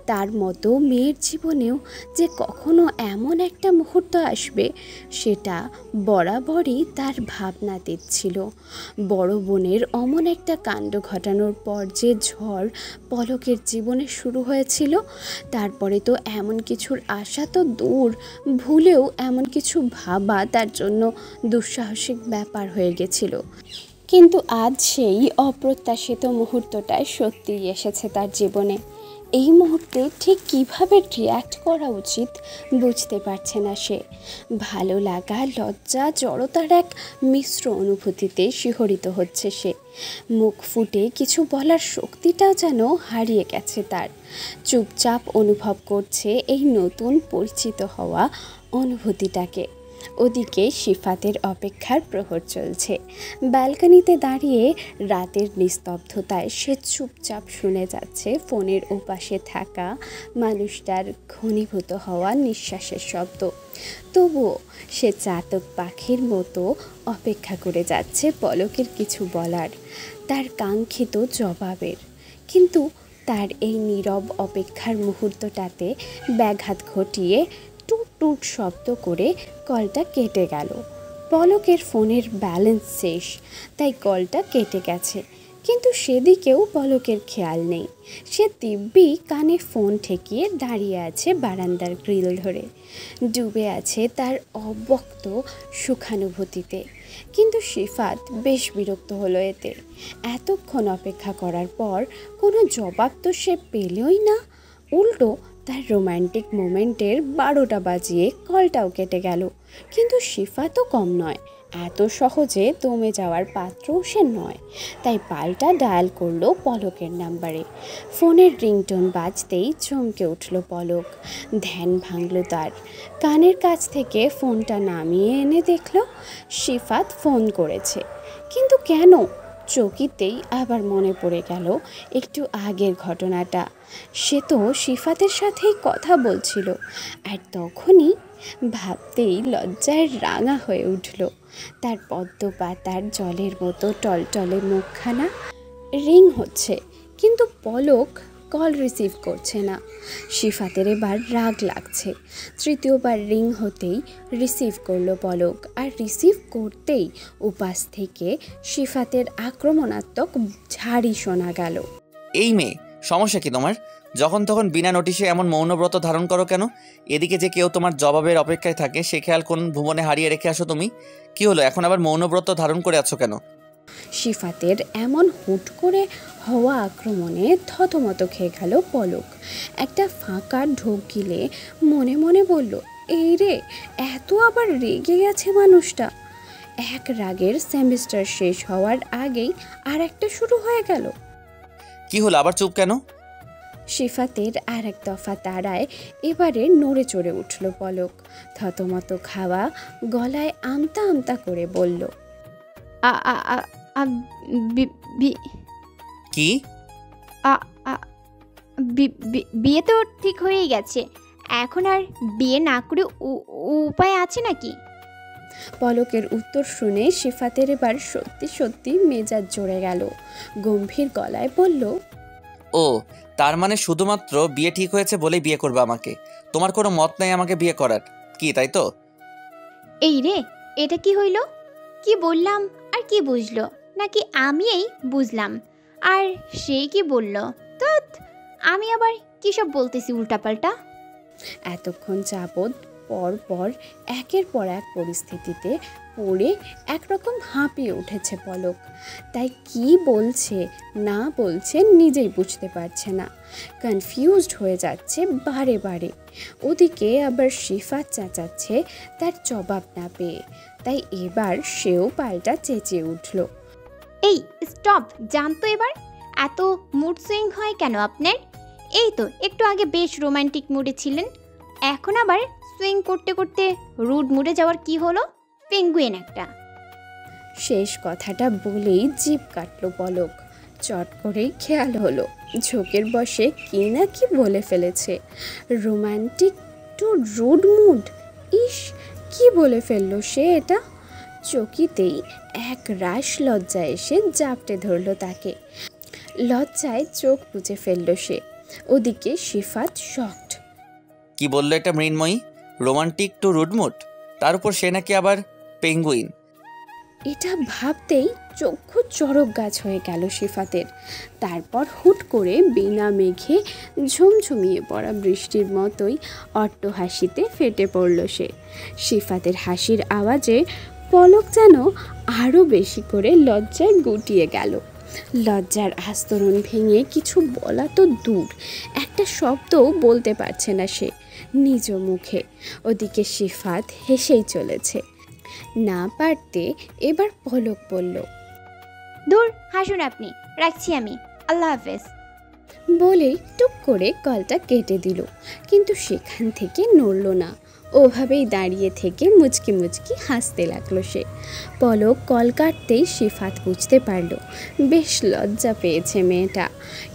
তার মতো মেয়ের জীবনেও যে কখনো এমন একটা মুহূর্ত আসবে সেটা বরাবরই তার ভাবনাতীত ছিল। বড় বোনের অমন একটা কাণ্ড ঘটানোর পর যে ঝড় পলকের জীবনে শুরু হয়েছিল, তারপরে তো এমন কিছুর আশা তো দূর, ভুলেও এমন কিছু ভাবা তার জন্য দুঃসাহসিক ব্যাপার হয়ে গেছিল। কিন্তু আজ সেই অপ্রত্যাশিত মুহূর্তটাই সত্যিই এসেছে তার জীবনে। এই মুহূর্তে ঠিক কিভাবে রিয়্যাক্ট করা উচিত বুঝতে পারছে না সে। ভালো লাগা, লজ্জা, জড়তার এক মিশ্র অনুভূতিতে শিহরিত হচ্ছে সে। মুখ ফুটে কিছু বলার শক্তিটাও যেন হারিয়ে গেছে তার। চুপচাপ অনুভব করছে এই নতুন পরিচিত হওয়া অনুভূতিটাকে। ওদিকে সিফাতের অপেক্ষার প্রহর চলছে। ব্যালকনিতে দাঁড়িয়ে রাতের নিস্তব্ধতায় সে চুপচাপ শুনে যাচ্ছে ফোনের ওপাশে থাকা মানুষটার ঘনীভূত হওয়া নিঃশ্বাসের শব্দ। তবুও সে চাতক পাখির মতো অপেক্ষা করে যাচ্ছে পলকের কিছু বলার, তার কাঙ্ক্ষিত জবাবের। কিন্তু তার এই নীরব অপেক্ষার মুহূর্তটাতে ব্যাঘাত ঘটিয়ে টুট টুট শব্দ করে কলটা কেটে গেল। পলকের ফোনের ব্যালেন্স শেষ, তাই কলটা কেটে গেছে। কিন্তু সেদিকেও পলকের খেয়াল নেই। সে দিব্যি কানে ফোন ঠেকিয়ে দাঁড়িয়ে আছে বারান্দার গ্রিল ধরে, ডুবে আছে তার অব্যক্ত সুখানুভূতিতে। কিন্তু সিফাত বেশ বিরক্ত হলো এতে। এতক্ষণ অপেক্ষা করার পর কোনো জবাব তো সে পেলই না। উল্টো তার রোম্যান্টিক মোমেন্টের 12টা বাজিয়ে কলটাও কেটে গেল। কিন্তু সিফাতও কম নয়, এত সহজে দমে যাওয়ার পাত্রও সে নয়। তাই পাল্টা ডায়াল করলো পলকের নাম্বারে। ফোনের রিংটোন বাজতেই চমকে উঠল পলক। ধ্যান ভাঙল তার। কানের কাছ থেকে ফোনটা নামিয়ে এনে দেখল সিফাত ফোন করেছে। কিন্তু কেন? চকিতেই আবার মনে পড়ে গেল একটু আগের ঘটনাটা। সে তো সিফাতের সাথেই কথা বলছিল। আর তখনই ভাবতেই লজ্জায় রাঙা হয়ে উঠল তার পদ্ম পাতার জলের মতো টলটলে মুখখানা। রিং হচ্ছে, কিন্তু পলক কল রিসিভ করছে না। সিফাতের এবার রাগ লাগছে। তৃতীয়বার রিং হতেই রিসিভ করলো পলক। আর রিসিভ করতেই উপাস থেকে সিফাতের আক্রমণাত্মক ঝাড়ি শোনা গেল। এই মেয়ে, সমস্যা কি তোমার? যখন তখন বিনা নোটিশে এমন মৌনব্রত ধারণ করো কেন? এদিকে যে কেউ তোমার জবাবের অপেক্ষায় থাকে সে খেয়াল কোন ভুবনে হারিয়ে রেখে আসো তুমি? কি হলো, এখন আবার মৌনব্রত ধারণ করে আছো কেন? সিফাতের এমন হুট করে হওয়া আক্রমণে থতমত খেয়ে গেল পলক। একটা ফাঁকা ঢোক গিলে মনে মনে বলল, এই রে, এত আবার রেগে গেছে মানুষটা। এক রাগের সেমিস্টার শেষ হওয়ার আগেই আর একটা শুরু হয়ে গেল। কি হলো, আবার চুপ কেন? সিফাতের আর এক দফা তাড়ায় এবারে নড়ে চড়ে উঠল পলক। থতমত খাওয়া গলায় আমতা আমতা করে বলল, কি? বিয়ে তো ঠিক হয়েই গেছে, এখন আর বিয়ে না করে উপায় আছে নাকি? পলকের উত্তর শুনে সিফাতের এবার সত্যি সত্যি মেজাজ জড়ে গেল। গম্ভীর গলায় বলল, ও, তার মানে শুধুমাত্র বিয়ে ঠিক হয়েছে বলেই বিয়ে করবে আমাকে? তোমার কোনো মত নাই আমাকে বিয়ে করার, কি তাই তো? এই রে, এটা কি হইল? কি বললাম আর কি বুঝলো? নাকি আমি এই বুঝলাম আর সে কি বলল? তো আমি আবার কী সব বলতেছি উল্টাপাল্টা। এতক্ষণ যাবৎ পর পর একের পর এক পরিস্থিতিতে পড়ে একরকম হাঁপিয়ে উঠেছে পলক। তাই কি বলছে না বলছে নিজেই বুঝতে পারছে না, কনফিউজড হয়ে যাচ্ছে বারে বারে। ওদিকে আবার শিফাত চেঁচাচ্ছে তার জবাব না পেয়ে, তাই এবার সেও পাল্টা চেঁচিয়ে উঠল। এই স্টপ, জানতো এবার এত মুড সুইং হয় কেন আপনার? এই তো একটু আগে বেশ রোমান্টিক মুডে ছিলেন, এখন আবার সুইং করতে করতে রুড মুডে যাওয়ার কি হলো? পেঙ্গুইন একটা। শেষ কথাটা বলেই জিভ কাটল পলক। চট করেই খেয়াল হলো ঝোঁকের বসে কি না কি বলে ফেলেছে। রোমান্টিক টু রুড মুড, ইস কি বলে ফেললো সে এটা। চকিতেই এক রাশ লজ্জা এসে জাপটে ধরল তাকে। লজ্জায় চোখ বুজে ফেলল সে। ওদিকে শিফাত শকড। কি বললো একটা মৃন্ময়ী? রোমান্টিক টু রুডমুড, তার উপর সে নাকি আবার পেঙ্গুইন। এটা ভাবতেই চক্ষু চড়ক গাছ হয়ে গেল শিফাতের। তারপর হুট করে বিনা মেঘে ঝুমঝুমিয়ে পড়া বৃষ্টির মতোই অট্ট হাসিতে ফেটে পড়ল সে। শিফাতের হাসির আওয়াজে পলক যেন আরও বেশি করে লজ্জায় গুটিয়ে গেল। লজ্জার আস্তরণ ভেঙে কিছু বলা তো দূর, একটা শব্দও বলতে পারছে না সে নিজ মুখে। ওদিকে শিফাত হেসেই চলেছে। না পারতে এবার পলক বলল, দূর হাসুন আপনি, রাখছি আমি, আল্লাহ হাফেজ। বলেই টুক করে কলটা কেটে দিল, কিন্তু সেখান থেকে নড়ল না। ওভাবেই দাঁড়িয়ে থেকে মুচকি মুচকি হাসতে লাগলো সে। পলক কল কাটতেই শিফাত বুঝতে পারল বেশ লজ্জা পেয়েছে মেয়েটা,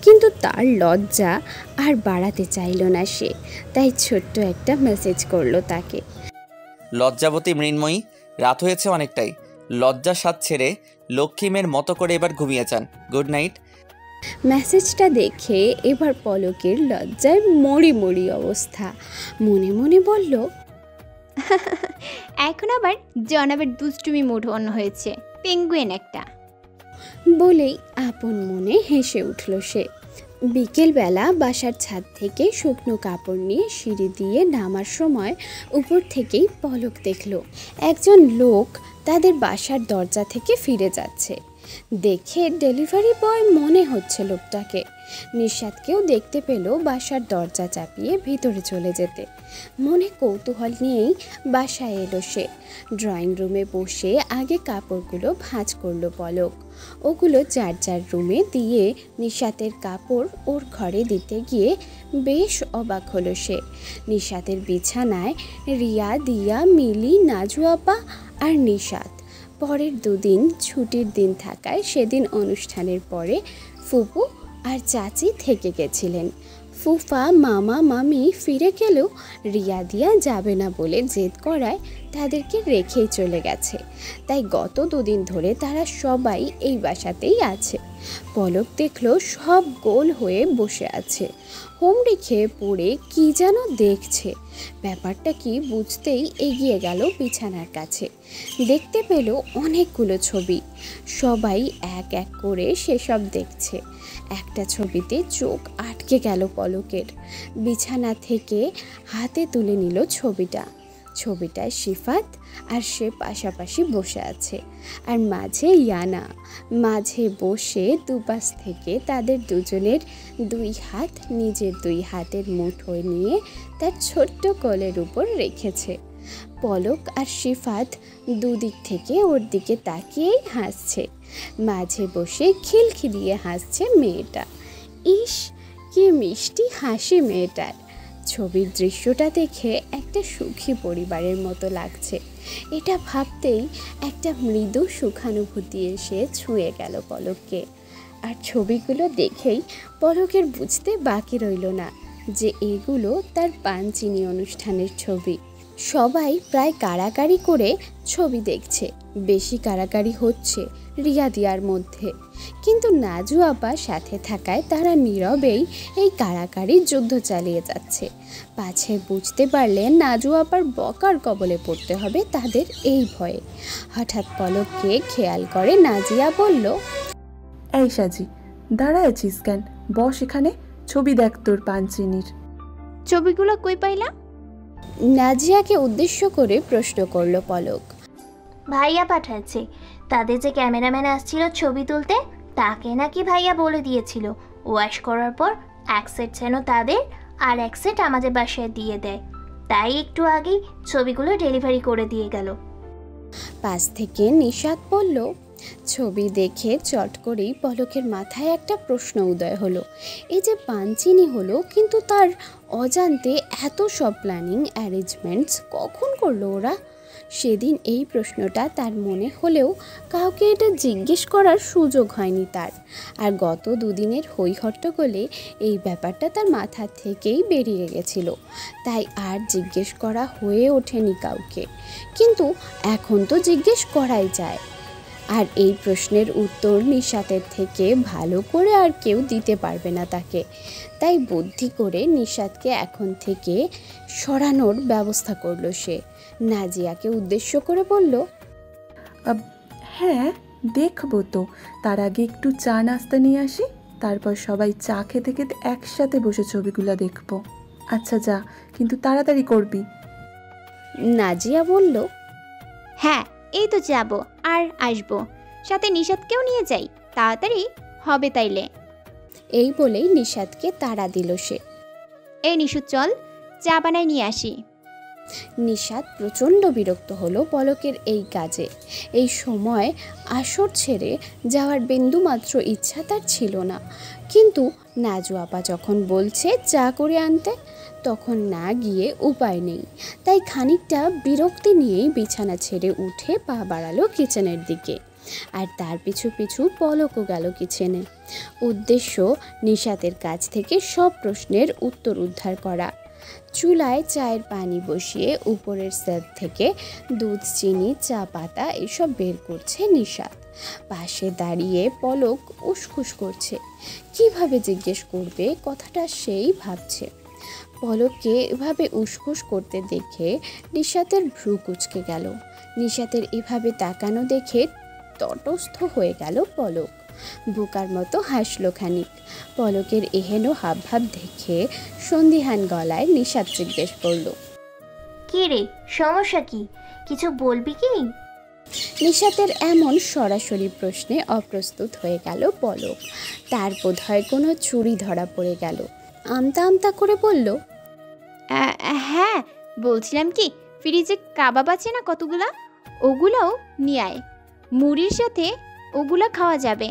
কিন্তু তার লজ্জা আর বাড়াতে চাইল না সে। তাই ছোট্ট একটা মেসেজ করলো তাকে। লজ্জাবতী মৃন্ময়ী, রাত হয়েছে অনেকটাই, লজ্জা স্বাদ ছেড়ে লক্ষ্মী মেয়ের মতো করে এবার ঘুমিয়ে যান। Good night. মেসেজটা দেখে এবার পলকের লজ্জায় মরি মরি অবস্থা। মনে মনে বলল, এখন আবার জনাবের দুষ্টুমি মুড অন্য হয়েছে, পেঙ্গুইন একটা। বলেই আপন মনে হেসে উঠল সে। বিকেলবেলা বাসার ছাদ থেকে শুকনো কাপড় নিয়ে সিঁড়ি দিয়ে নামার সময় উপর থেকেই পলক দেখল একজন লোক তাদের বাসার দরজা থেকে ফিরে যাচ্ছে। দেখে ডেলিভারি বয় মনে হচ্ছে লোকটাকে। নিশাদকেও দেখতে পেল বাসার দরজা চাপিয়ে ভিতরে চলে যেতে। মনে কৌতূহল নিয়েই বাসায় এলো সে। ড্রয়িং রুমে বসে আগে কাপড়গুলো ভাঁজ করলো পলক। ওগুলো যার যার রুমে দিয়ে নিশাতের কাপড় ওর ঘরে দিতে গিয়ে বেশ অবাক হলো সে। নিশাতের বিছানায় রিয়া, দিয়া, মিলি, নাজু আপা আর নিশাত। পরের দুদিন ছুটির দিন থাকায় সেদিন অনুষ্ঠানের পরে ফুপু আর চাচি থেকে গেছিলেন। ফুফা, মামা, মামি ফিরে গেলেও রিয়া দিয়া যাবে না বলে জেদ করায় তাদেরকে রেখেই চলে গেছে। তাই গত দুদিন ধরে তারা সবাই এই বাসাতেই আছে। পলক দেখল সব গোল হয়ে বসে আছে, হুমড়ি খেয়ে পড়ে কি যেন দেখছে। ব্যাপারটা কি বুঝতেই এগিয়ে গেল বিছানার কাছে। দেখতে পেল অনেকগুলো ছবি, সবাই এক এক করে সেসব দেখছে। একটা ছবিতে চোখ আটকে গেল পলকের। বিছানা থেকে হাতে তুলে নিল ছবিটায় শিফাত আর সে পাশাপাশি বসে আছে, আর মাঝে ইয়ানা। মাঝে বসে দুপাশ থেকে তাদের দুজনের দুই হাত নিজের দুই হাতের মুঠোয় নিয়ে তার ছোট্ট কোলের উপর রেখেছে। পলক আর শিফাত দুদিক থেকে ওর দিকে তাকিয়েই হাসছে। মাঝে বসে খিলখিলিয়ে হাসছে মেয়েটা। ইস কি মিষ্টি হাসি মেয়েটার। ছবির দৃশ্যটা দেখে একটা সুখী পরিবারের মতো লাগছে। এটা ভাবতেই একটা মৃদু সুখানুভূতি এসে ছুঁয়ে গেল পলককে। আর ছবিগুলো দেখেই পলকের বুঝতে বাকি রইল না যে এগুলো তার পাঞ্চিনি অনুষ্ঠানের ছবি। সবাই প্রায় কাড়াকাড়ি করে ছবি দেখছে। বেশি কাড়াকাড়ি হচ্ছে রিয়া দিয়ার মধ্যে, কিন্তু নাজু আপা সাথে থাকায় তারা নীরবেই এই কাড়াকাড়ি যুদ্ধ চালিয়ে যাচ্ছে। পাছে বুঝতে পারলে নাজু আপার বকার কবলে পড়তে হবে তাদের এই ভয়ে। হঠাৎ পলককে খেয়াল করে নাজিয়া বলল, এই সাজি, দাঁড়ায় আছিস কেন? বস এখানে, ছবি দেখ তোর পাঞ্চিনির। ছবিগুলো কই পাইলা? নাজিয়াকে উদ্দেশ্য করে প্রশ্ন করলো পলক। ভাইয়া পাঠাচ্ছে। তাদের যে ক্যামেরাম্যান আসছিল ছবি তুলতে, তাকে নাকি ভাইয়া বলে দিয়েছিল ওয়াশ করার পর এক সেট যেন তাদের আর এক সেট আমাদের বাসায় দিয়ে দেয়। তাই একটু আগেই ছবিগুলো ডেলিভারি করে দিয়ে গেল। পাশ থেকে নিশাত বলল। ছবি দেখে চট করেই পলকের মাথায় একটা প্রশ্ন উদয় হলো। এই যে পাঞ্চিনি হলো, কিন্তু তার অজান্তে এত সব প্ল্যানিং অ্যারেঞ্জমেন্টস কখন করলো ওরা? সেদিন এই প্রশ্নটা তার মনে হলেও কাউকে এটা জিজ্ঞেস করার সুযোগ হয়নি তার। আর গত দুদিনের হইহট্টগোলে এই ব্যাপারটা তার মাথা থেকেই বেরিয়ে গেছিল, তাই আর জিজ্ঞেস করা হয়ে ওঠেনি কাউকে। কিন্তু এখন তো জিজ্ঞেস করাই যায়, আর এই প্রশ্নের উত্তর নিশাতের থেকে ভালো করে আর কেউ দিতে পারবে না তাকে। তাই বুদ্ধি করে নিশাতকে এখন থেকে সরানোর ব্যবস্থা করলো সে। নাজিয়াকে উদ্দেশ্য করে বলল, হ্যাঁ দেখবো তো, তার আগে একটু চা নাস্তা নিয়ে আসি, তারপর সবাই চা খেতে খেতে একসাথে বসে ছবিগুলো দেখবো। আচ্ছা যা, কিন্তু তাড়াতাড়ি করবি। নাজিয়া বলল, হ্যাঁ এই তো যাব আর আসবো, সাথে নিশাদকেও নিয়ে যাই, তাড়াতাড়ি হবে তাইলে। এই বলেই নিশাতকে তাড়া দিল সে। এই নিশু চল, চা বানাই নিয়ে আসি। নিশাত প্রচণ্ড বিরক্ত হলো পলকের এই কাজে। এই সময় আসর ছেড়ে যাওয়ার বিন্দুমাত্র ইচ্ছা তার ছিল না, কিন্তু নাজু আপা যখন বলছে চা করে আনতে, তখন না গিয়ে উপায় নেই। তাই খানিকটা বিরক্তি নিয়েই বিছানা ছেড়ে উঠে পা বাড়ালো কিচেনের দিকে, আর তার পিছু পিছু পলকও গেল কিচেনে। উদ্দেশ্য নিশাতের কাছ থেকে সব প্রশ্নের উত্তর উদ্ধার করা। চুলায় চায়ের পানি বসিয়ে উপরের সেলফ থেকে দুধ, চিনি, চা পাতা এসব বের করছে নিশাত। পাশে দাঁড়িয়ে পলক উসখুস করছে, কিভাবে জিজ্ঞেস করবে কথাটা সেই ভাবছে। পলককে এভাবে উসখুস করতে দেখে নিশাতের ভ্রু কুঁচকে গেল। নিশাতের এভাবে তাকানো দেখে তটস্থ হয়ে গেল পলক। বোকার মতো হাসলো খানিক। পলকের এহেন হাবভাব দেখে সন্দিহান গলায় নিশাত জিজ্ঞেস করল, কি রে, সমস্যা কি? কিছু বলবি কি? নিশাতের এমন সরাসরি প্রশ্নে অপ্রস্তুত হয়ে গেল পলক। তার বোধহয় কোনো চুরি ধরা পড়ে গেল। আমতা আমতা করে বলল, হ্যাঁ বলছিলাম কি, ফ্রিজে কাবাব আছে না কতগুলা, ওগুলোও নিয়ে আয়, মুড়ির সাথে ওগুলা খাওয়া যাবে।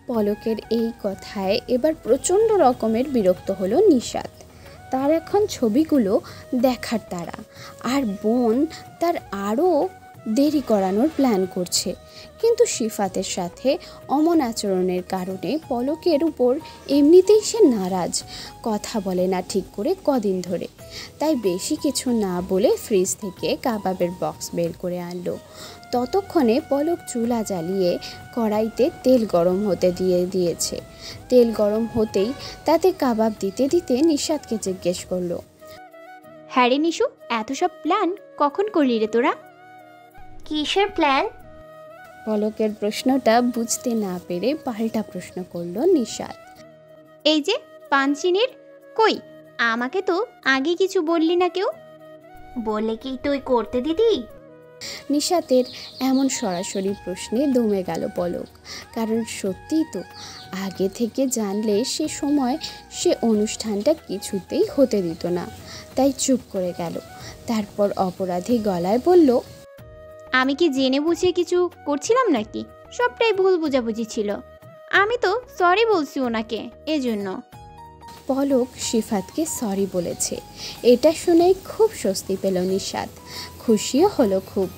পলকের এই কথায় এবার প্রচণ্ড রকমের বিরক্ত হলো নিশাত। তার এখন ছবিগুলো দেখার তাড়া, আর বোন তার আরও দেরি করানোর প্ল্যান করছে। কিন্তু সিফাতের সাথে অমন আচরণের কারণে পলকের উপর এমনিতেই সে নারাজ, কথা বলে না ঠিক করে কদিন ধরে। তাই বেশি কিছু না বলে ফ্রিজ থেকে কাবাবের বক্স বের করে আনলো। ততক্ষণে পলক চুলা জ্বালিয়ে কড়াইতে তেল গরম হতে দিয়েছে। তেল গরম হতেই তাতে কাবাব দিতে দিতে নিশাতকে জিজ্ঞেস করলো, হ্যাঁ রে নিশু, এত সব প্ল্যান কখন করলি রে তোরা? কিসের প্ল্যান? পলকের প্রশ্নটা বুঝতে না পেরে পাল্টা প্রশ্ন করলো নিশাত। এই যে পাঞ্চিনির, কই আমাকে তো আগে কিছু বললি না কেউ। বলে কি তুই করতে দিদি? নিশাতের এমন সরাসরি প্রশ্নে দমে গেল পলক, কারণ সত্যিই তো আগে থেকে জানলে সে সময় সে অনুষ্ঠানটা কিছুতেই হতে দিত না। তাই চুপ করে গেল। তারপর অপরাধী গলায় বলল, আমি কি জেনে বুঝে কিছু করছিলাম নাকি? সবটাই ভুল বোঝাবুঝি ছিল, আমি তো সরি বলছি ওনাকে এজন্য। পলক সিফাতকে সরি বলেছে, এটা শুনে খুব স্বস্তি পেল নিশাত। খুশিও হলো খুব।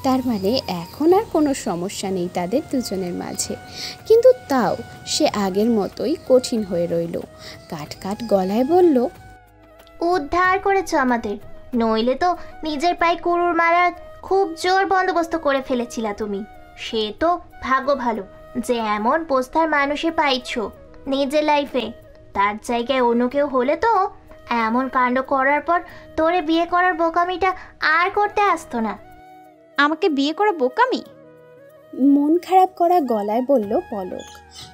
তার মানে এখন আর কোনো সমস্যা নেই তাদের দুজনের মাঝে। কিন্তু তাও সে আগের মতোই কঠিন হয়ে রইল। কাট কাট গলায় বলল, উদ্ধার করেছ আমাদের, নইলে তো নিজের পায়ে কুড়ুর মারার খুব জোর বন্দোবস্ত করে ফেলেছিলা তুমি। সে তো ভাগ্য ভালো যে এমন পোস্তার মানুষে পাইছো নিজের লাইফে। তার জায়গায় অন্য কেউ হলে তো এমন কাণ্ড করার পর তোরে বিয়ে করার বোকামিটা আর করতে আসতো না। আমাকে বিয়ে করা বোকামি? মন খারাপ করা গলায় বলল পলক।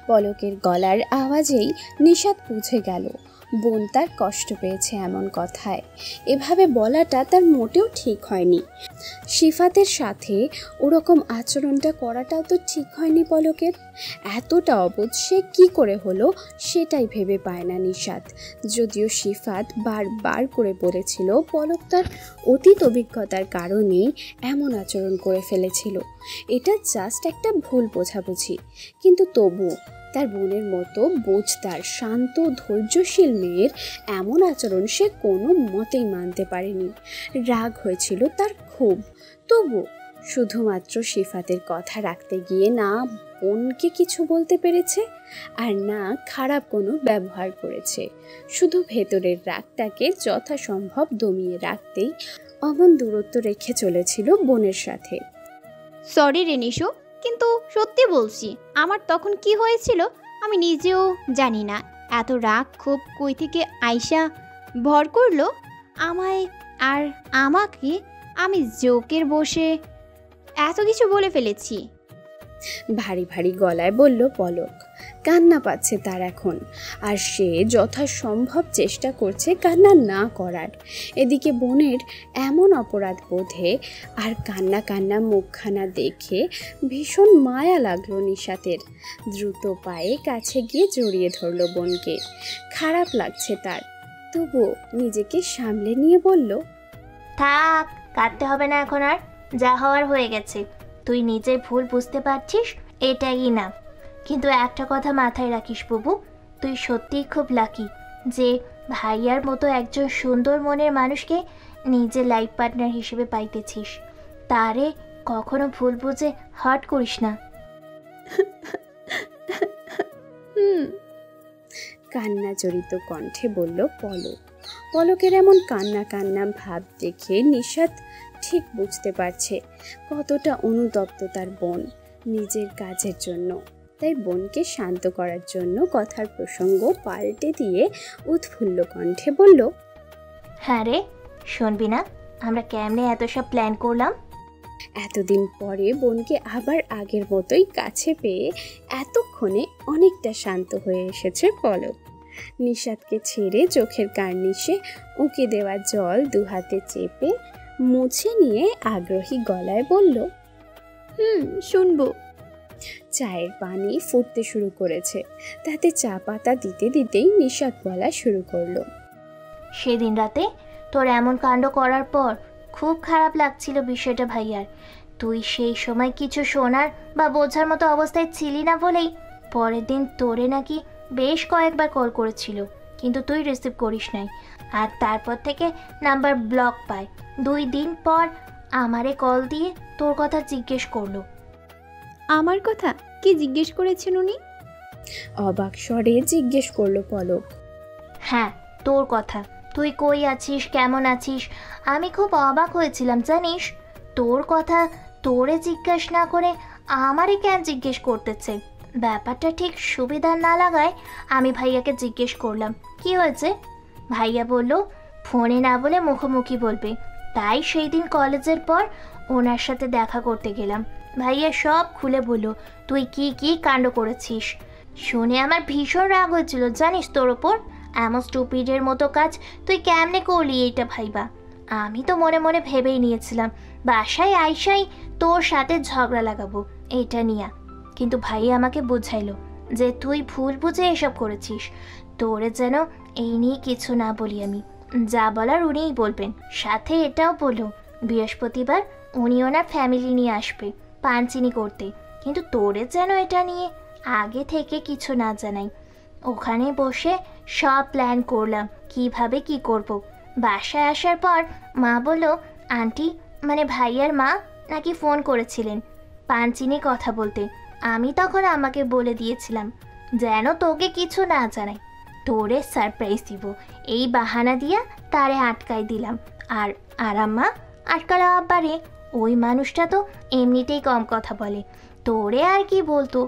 পলকের গলার আওয়াজেই নিশাত বুঝে গেল বোন তার কষ্ট পেয়েছে এমন কথায়। এভাবে বলাটা তার মোটেও ঠিক হয়নি। সিফাতের সাথে ওরকম আচরণটা করাটাও তো ঠিক হয়নি পলকের। এতটা অবুঝ সে কী করে হলো সেটাই ভেবে পায় না নিশাত। যদিও সিফাত বারবার করে বলেছিল পলক তার অতীত অভিজ্ঞতার কারণেই এমন আচরণ করে ফেলেছিল, এটা জাস্ট একটা ভুল বোঝাবুঝি, কিন্তু তবুও তার বোনের মতো বোঝদার শান্ত ধৈর্যশীল মেয়ের এমন আচরণ সে কোনো মতেই মানতে পারেনি। রাগ হয়েছিল তার খুব, তবু শুধুমাত্র সিফাতের কথা রাখতে গিয়ে না বোনকে কিছু বলতে পেরেছে আর না খারাপ কোনো ব্যবহার করেছে। শুধু ভেতরের রাগটাকে যথাসম্ভব দমিয়ে রাখতেই অমন দূরত্ব রেখে চলেছিল বোনের সাথে। সরি রে নিশু, কিন্তু সত্যি বলছি আমার তখন কি হয়েছিল আমি নিজেও জানি না। এত রাগ খুব কই থেকে আইসা ভর করলো আমায় আর আমাকে, আমি জোকের বসে এত কিছু বলে ফেলেছি। ভারী ভারী গলায় বলল পলক। কান্না পাচ্ছে তার এখন, আর সে যথাসম্ভব চেষ্টা করছে কান্না না করার। এদিকে বোনের এমন অপরাধ বোধে আর কান্না কান্না মুখখানা দেখে ভীষণ মায়া লাগলো নিশাতের। দ্রুত পায়ে কাছে গিয়ে জড়িয়ে ধরল বোনকে। খারাপ লাগছে তার, তবুও নিজেকে সামলে নিয়ে বলল, থাক, কাঁদতে হবে না এখন আর, যা হওয়ার হয়ে গেছে। তুই নিজের ভুল বুঝতে পারছিস, এটাই না। কিন্তু একটা কথা মাথায় রাখিস বাবু, তুই সত্যিই খুব লাকি যে ভাইয়ার মতো একজন সুন্দর মনের মানুষকে নিজের লাইফ পার্টনার হিসেবে পাইতেছিস। তারে কখনো ভুল বুঝে হার্ট করিস না। কান্না জড়িত কণ্ঠে বলল পলক। পলকের এমন কান্না কান্না ভাব দেখে নিশাত ঠিক বুঝতে পারছে কতটা অনুতপ্ত তার বোন নিজের কাজের জন্য। তাই বোনকে শান্ত করার জন্য কথার প্রসঙ্গ পাল্টে দিয়ে উৎফুল্ল কণ্ঠে বলল, হ্যাঁ রে, শুনবি না আমরা কেমনে এত সব প্ল্যান করলাম? এতদিন পরে বোনকে আবার আগের মতোই কাছে পেয়ে এতক্ষণে অনেকটা শান্ত হয়ে এসেছে পলক। নিশাতকে ছেড়ে চোখের কার্নিশে উঁকে দেওয়া জল দুহাতে চেপে মুছে নিয়ে আগ্রহী গলায় বলল, শুনবো। চায়ের পানি ফুটতে শুরু করেছে, তাতে চা পাতা দিতে দিতেই নিশাত বলা শুরু করলো, সেদিন রাতে তোর এমন কাণ্ড করার পর খুব খারাপ লাগছিল বিষয়টা ভাইয়ার। তুই সেই সময় কিছু শোনার বা বোঝার মতো অবস্থায় ছিলি না বলেই পরের দিন তোরে নাকি বেশ কয়েকবার কল করেছিল, কিন্তু তুই রিসিভ করিস নাই। আর তারপর থেকে নাম্বার ব্লক পায়। 2 দিন পর আমারে কল দিয়ে তোর কথা জিজ্ঞেস করলো। আমার কথা কি জিজ্ঞেস করেছেন উনি? অবাক স্বরে জিজ্ঞেস করলো পলক। হ্যাঁ, তোর কথা, তুই কই আছিস, কেমন আছিস। আমি খুব অবাক হয়েছিলাম জানিস। তোর কথা তোরে জিজ্ঞেস না করে আমারে কেন জিজ্ঞেস করতেছে। ব্যাপারটা ঠিক সুবিধা না লাগায় আমি ভাইয়াকে জিজ্ঞেস করলাম কি হয়েছে। ভাইয়া বলল ফোনে না বলে মুখোমুখি বলবে। তাই সেই দিন কলেজের পর ওনার সাথে দেখা করতে গেলাম। ভাইয়া সব খুলে বলল তুই কি কি কাণ্ড করেছিস। শুনে আমার ভীষণ রাগ হয়েছিল জানিস তোর ওপর। এমন স্টুপিডের মতো কাজ তুই কেমনে করলি এইটা ভাইবা। আমি তো মনে মনে ভেবেই নিয়েছিলাম বাসায় আইসাই তোর সাথে ঝগড়া লাগাবো এটা নিয়ে। কিন্তু ভাইয়া আমাকে বুঝাইলো যে তুই ভুল বুঝে এসব করেছিস। তোরে যেন এই নিয়ে কিছু না বলি আমি, যা বলার উনিই বলবেন। সাথে এটাও বললো বৃহস্পতিবার উনি ওনার ফ্যামিলি নিয়ে আসবে পানচিনি করতে, কিন্তু তোরে যেন এটা নিয়ে আগে থেকে কিছু না জানাই। ওখানে বসে সব প্ল্যান করলাম কিভাবে কি করব। বাসায় আসার পর মা বলল আন্টি মানে ভাইয়ার মা নাকি ফোন করেছিলেন পানচিনি কথা বলতে। আমি তখন আমাকে বলে দিয়েছিলাম যেন তোকে কিছু না জানাই, তোরে সারপ্রাইজ দিব। এই বাহানা দিয়া তারে আটকাই দিলাম। আর আরাম্মা আটকালা আব্বারে, ওই মানুষটা তো এমনিতেই কম কথা বলে, তোরে আর কি বলতো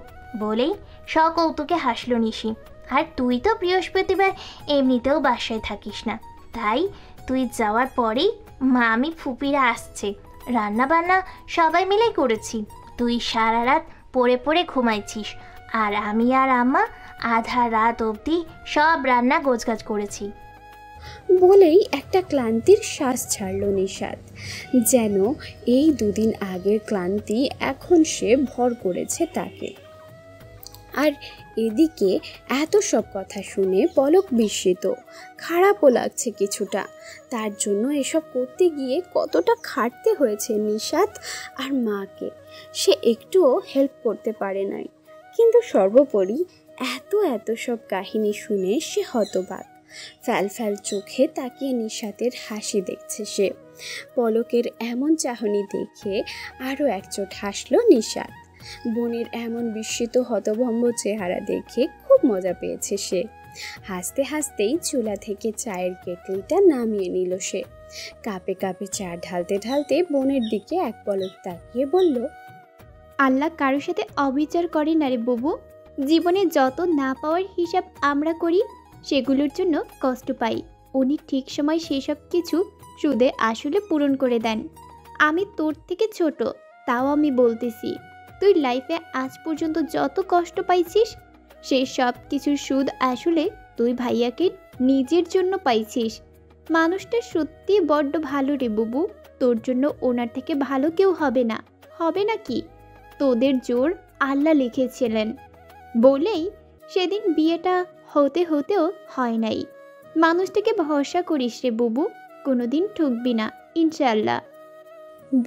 বলেই সকৌতুকে হাসলো নিশি। আর তুই তো বৃহস্পতিবার এমনিতেও বাসায় থাকিস না, তাই তুই যাওয়ার পরেই মামি ফুপিরা আসছে, রান্না বান্না সবাই মিলেই করেছি। তুই সারা রাত পড়ে পড়ে ঘুমাইছিস আর আমি আর আম্মা আধা রাত অবধি সব রান্না গোছগাছ করেছি। বলেই একটা ক্লান্তির শ্বাস ছাড়ল নিশাত, যেন এই দুদিন আগের ক্লান্তি এখন সে ভর করেছে তাকে। আর এদিকে এত সব কথা শুনে পলক বিস্মিত, খারাপও লাগছে কিছুটা। তার জন্য এসব করতে গিয়ে কতটা খাটতে হয়েছে নিশাত আর মাকে, সে একটুও হেল্প করতে পারে নাই। কিন্তু সর্বোপরি এত সব কাহিনী শুনে সে হতবাক। ফ্যাল ফ্যাল চোখে তাকিয়ে নিশাতের হাসি দেখছে সে। পলকের এমন চাহনি দেখে আরও একচোট হাসল নিশাত। বোনের এমন বিস্মিত হতভম্ব চেহারা দেখে খুব মজা পেয়েছে সে। হাসতে হাসতেই চুলা থেকে চায়ের কেটলিটা নামিয়ে নিল সে। কাপে কাপে চা ঢালতে ঢালতে বোনের দিকে এক পলক তাকিয়ে বলল, আল্লাহ কারোর সাথে অবিচার করে না রে বুবু। জীবনে যত না পাওয়ার হিসাব আমরা করি সেগুলোর জন্য কষ্ট পাই, উনি ঠিক সময় সেসব কিছু সুদে আসলে পূরণ করে দেন। আমি তোর থেকে ছোট, তাও আমি বলতেছি, তুই লাইফে আজ পর্যন্ত যত কষ্ট পাইছিস সেই সব কিছুর সুদ আসলে তুই ভাইয়াকে নিজের জন্য পাইছিস। মানুষটা সত্যি বড্ড ভালো রে বুবু, তোর জন্য ওনার থেকে ভালো কেউ হবে না। হবে না কি? তোদের জোর আল্লাহ লিখেছিলেন বলেই সেদিন বিয়েটা হতেও হয় নাই। মানুষটাকে ভরসা করিস রে বুবু, কোনোদিন ঠকবি না ইনশাল্লাহ।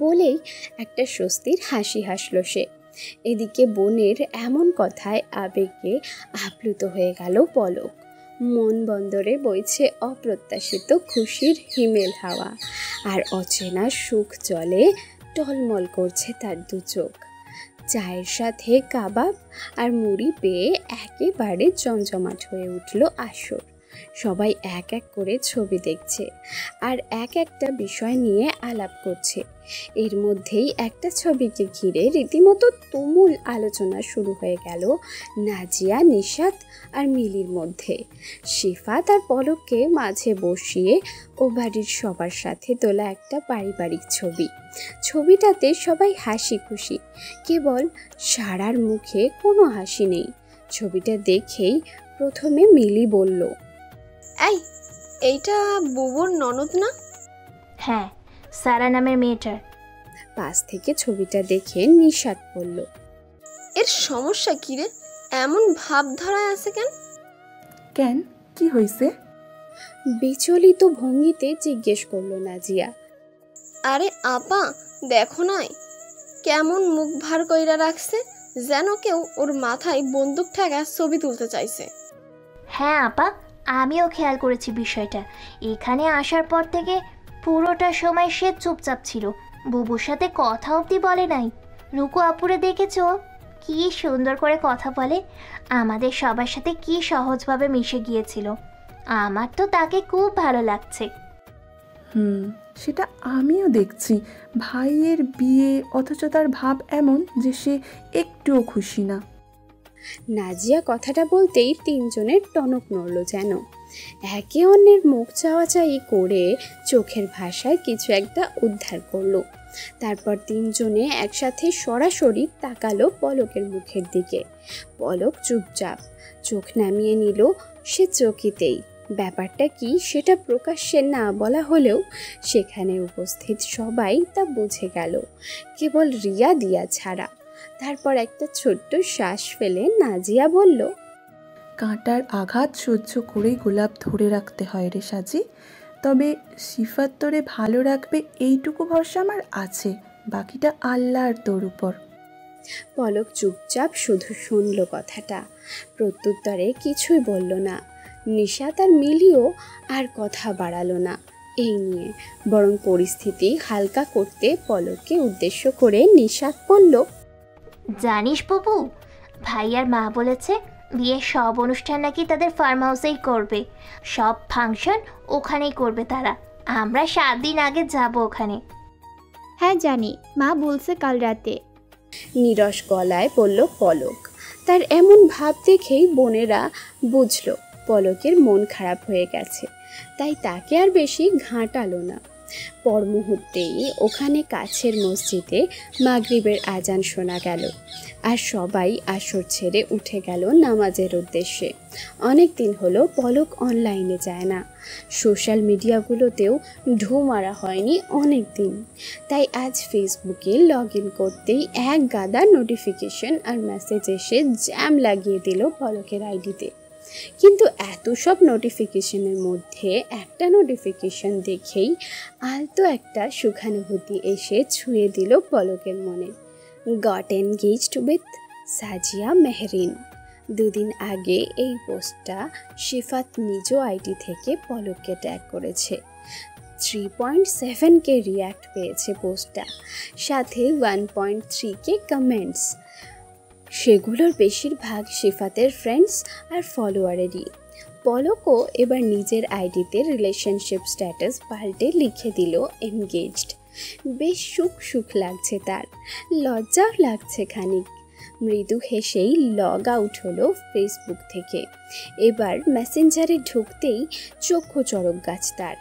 বলেই একটা স্বস্তির হাসি হাসল সে। এদিকে বোনের এমন কথায় আবেগে আপ্লুত হয়ে গেল পলক। মন বন্দরে বইছে অপ্রত্যাশিত খুশির হিমেল হাওয়া, আর অচেনা সুখ জলে টলমল করছে তার দু চোখ। চায়ের সাথে কাবাব আর মুড়ি পেয়ে একেবারে জমজমাট হয়ে উঠল আসর। সবাই এক এক করে ছবি দেখছে আর একটা বিষয় নিয়ে আলাপ করছে। এর মধ্যেই একটা ছবিকে ঘিরে রীতিমতো তুমুল আলোচনা শুরু হয়ে গেল নাজিয়া, নিশাত আর মিলির মধ্যে। শিফাত আর পলককে মাঝে বসিয়ে ও বাড়ির সবার সাথে তোলা একটা পারিবারিক ছবি। ছবিটাতে সবাই হাসি খুশি, কেবল সারার মুখে কোনো হাসি নেই। ছবিটা দেখেই প্রথমে মিলি বলল, এইটা বুবুর ননদ না? হ্যাঁ, সারা নামের মেয়েটার। পাশ থেকে ছবিটা দেখে নিশাত বলল, এর সমস্যা কি রে? এমন ভাবধারায় আছে কেন? কেন, কি হয়েছে? বিচলিত ভঙ্গিতে জিজ্ঞেস করলো নাজিয়া। আরে আপা, দেখো নাই কেমন মুখ ভার কইরা রাখছে, যেন কেউ ওর মাথায় বন্দুক ঠেকা ছবি তুলতে চাইছে। হ্যাঁ আপা, আমিও খেয়াল করেছি বিষয়টা। এখানে আসার পর থেকে পুরোটা সময় সে চুপচাপ ছিল, বুবুর সাথে কথা অবধি বলে নাই। রুকু আপুরে দেখেছো কি সুন্দর করে কথা বলে, আমাদের সবার সাথে কি সহজভাবে মিশে গিয়েছিল। আমার তো তাকে খুব ভালো লাগছে। সেটা আমিও দেখছি। ভাইয়ের বিয়ে, অথচ তার ভাব এমন যে সে একটুও খুশি না। নাজিয়া কথাটা বলতেই তিনজনের টনক নড়ল যেন। একে অন্যের মুখ চাওয়াচাই করে চোখের ভাষায় কিছু একটা উদ্ধার করলো। তারপর তিনজনে একসাথে সরাসরি তাকালো পলকের মুখের দিকে। পলক চুপচাপ চোখ নামিয়ে নিল সে চকিতেই। ব্যাপারটা কি সেটা প্রকাশ্যে না বলা হলেও সেখানে উপস্থিত সবাই তা বুঝে গেল, কেবল রিয়া দিয়া ছাড়া। তারপর একটা ছোট্ট শ্বাস ফেলে নাজিয়া বলল, কাঁটার আঘাত সহ্য করেই গোলাপ ধরে রাখতে হয় রে সাজি। তবে সিফাত তোরে ভালো রাখবে এইটুকু ভরসা আমার আছে, বাকিটা আল্লাহর তোর উপর। পলক চুপচাপ শুধু শুনল কথাটা, প্রত্যুত্তরে কিছুই বলল না। নিশাত আর মিলিও আর কথা বাড়ালো না এই নিয়ে, বরং পরিস্থিতি হালকা করতে পলককে উদ্দেশ্য করে নিশাত বলল, জানিস বাবু, ভাইয়ার মা বলেছে বিয়ের সব অনুষ্ঠান নাকি তাদের ফার্ম হাউসেই করবে, সব ফাংশন ওখানেই করবে তারা। আমরা 7 দিন আগে যাব ওখানে। হ্যাঁ জানি, মা বলছে কাল রাতে। নীরস গলায় বলল পলক। তার এমন ভাব দেখেই বোনেরা বুঝল পলকের মন খারাপ হয়ে গেছে, তাই তাকে আর বেশি ঘাঁটালো না। পর মুহূর্তেই ওখানে কাছের মসজিদে মাগরিবের আজান শোনা গেল, আর সবাই আসর ছেড়ে উঠে গেল নামাজের উদ্দেশ্যে। অনেক দিন হলো পলক অনলাইনে যায় না, সোশ্যাল মিডিয়াগুলোতেও ঢু মারা হয়নি অনেক দিন। তাই আজ ফেসবুকে লগ ইন করতেই এক গাদা নোটিফিকেশন আর মেসেজ এসে জ্যাম লাগিয়ে দিল পলকের আইডিতে। কিন্তু এত সব নোটিফিকেশনের মধ্যে একটা নোটিফিকেশন দেখেই আলতো একটা সুখানুভূতি এসে ছুঁয়ে দিল পলকের মনে। গট এনগেজড উইথ সাজিয়া মেহরিন। দুদিন আগে এই পোস্টটা শিফাত নিজ আইডি থেকে পলককে ট্যাগ করেছে। 3.7K রিয়্যাক্ট পেয়েছে পোস্টটা, সাথে 1.3K কমেন্টস। সেগুলোর বেশিরভাগ শিফাতের ফ্রেন্ডস আর ফলোয়ারেরই। পলকও এবার নিজের আইডিতে রিলেশনশিপ স্ট্যাটাস পাল্টে লিখে দিল এনগেজড। বেশ সুখ লাগছে তার, লজ্জাও লাগছে খানিক। মৃদু হেসেই লগ আউট হলো ফেসবুক থেকে। এবার মেসেঞ্জারে ঢুকতেই চক্ষু চড়ক গাছ তার।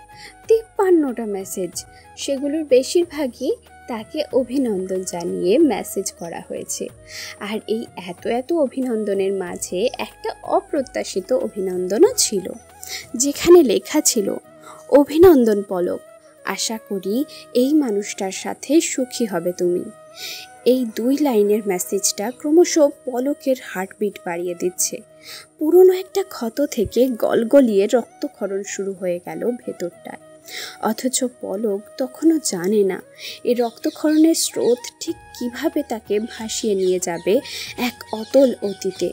53টা মেসেজ, সেগুলোর বেশিরভাগই তাকে অভিনন্দন জানিয়ে মেসেজ করা হয়েছে। আর এই এত অভিনন্দনের মাঝে একটা অপ্রত্যাশিত অভিনন্দনও ছিল, যেখানে লেখা ছিল, অভিনন্দন পলক, আশা করি এই মানুষটার সাথে সুখী হবে তুমি। এই 2 লাইনের মেসেজটা ক্রমশ পলকের হার্টবিট বাড়িয়ে দিচ্ছে। পুরনো একটা ক্ষত থেকে গলগলিয়ে রক্তক্ষরণ শুরু হয়ে গেল ভেতরটায়। অথচ পলক তখনও জানে না এই রক্তক্ষরণের স্রোত ঠিক কিভাবে তাকে ভাসিয়ে নিয়ে যাবে এক অতল অতীতে।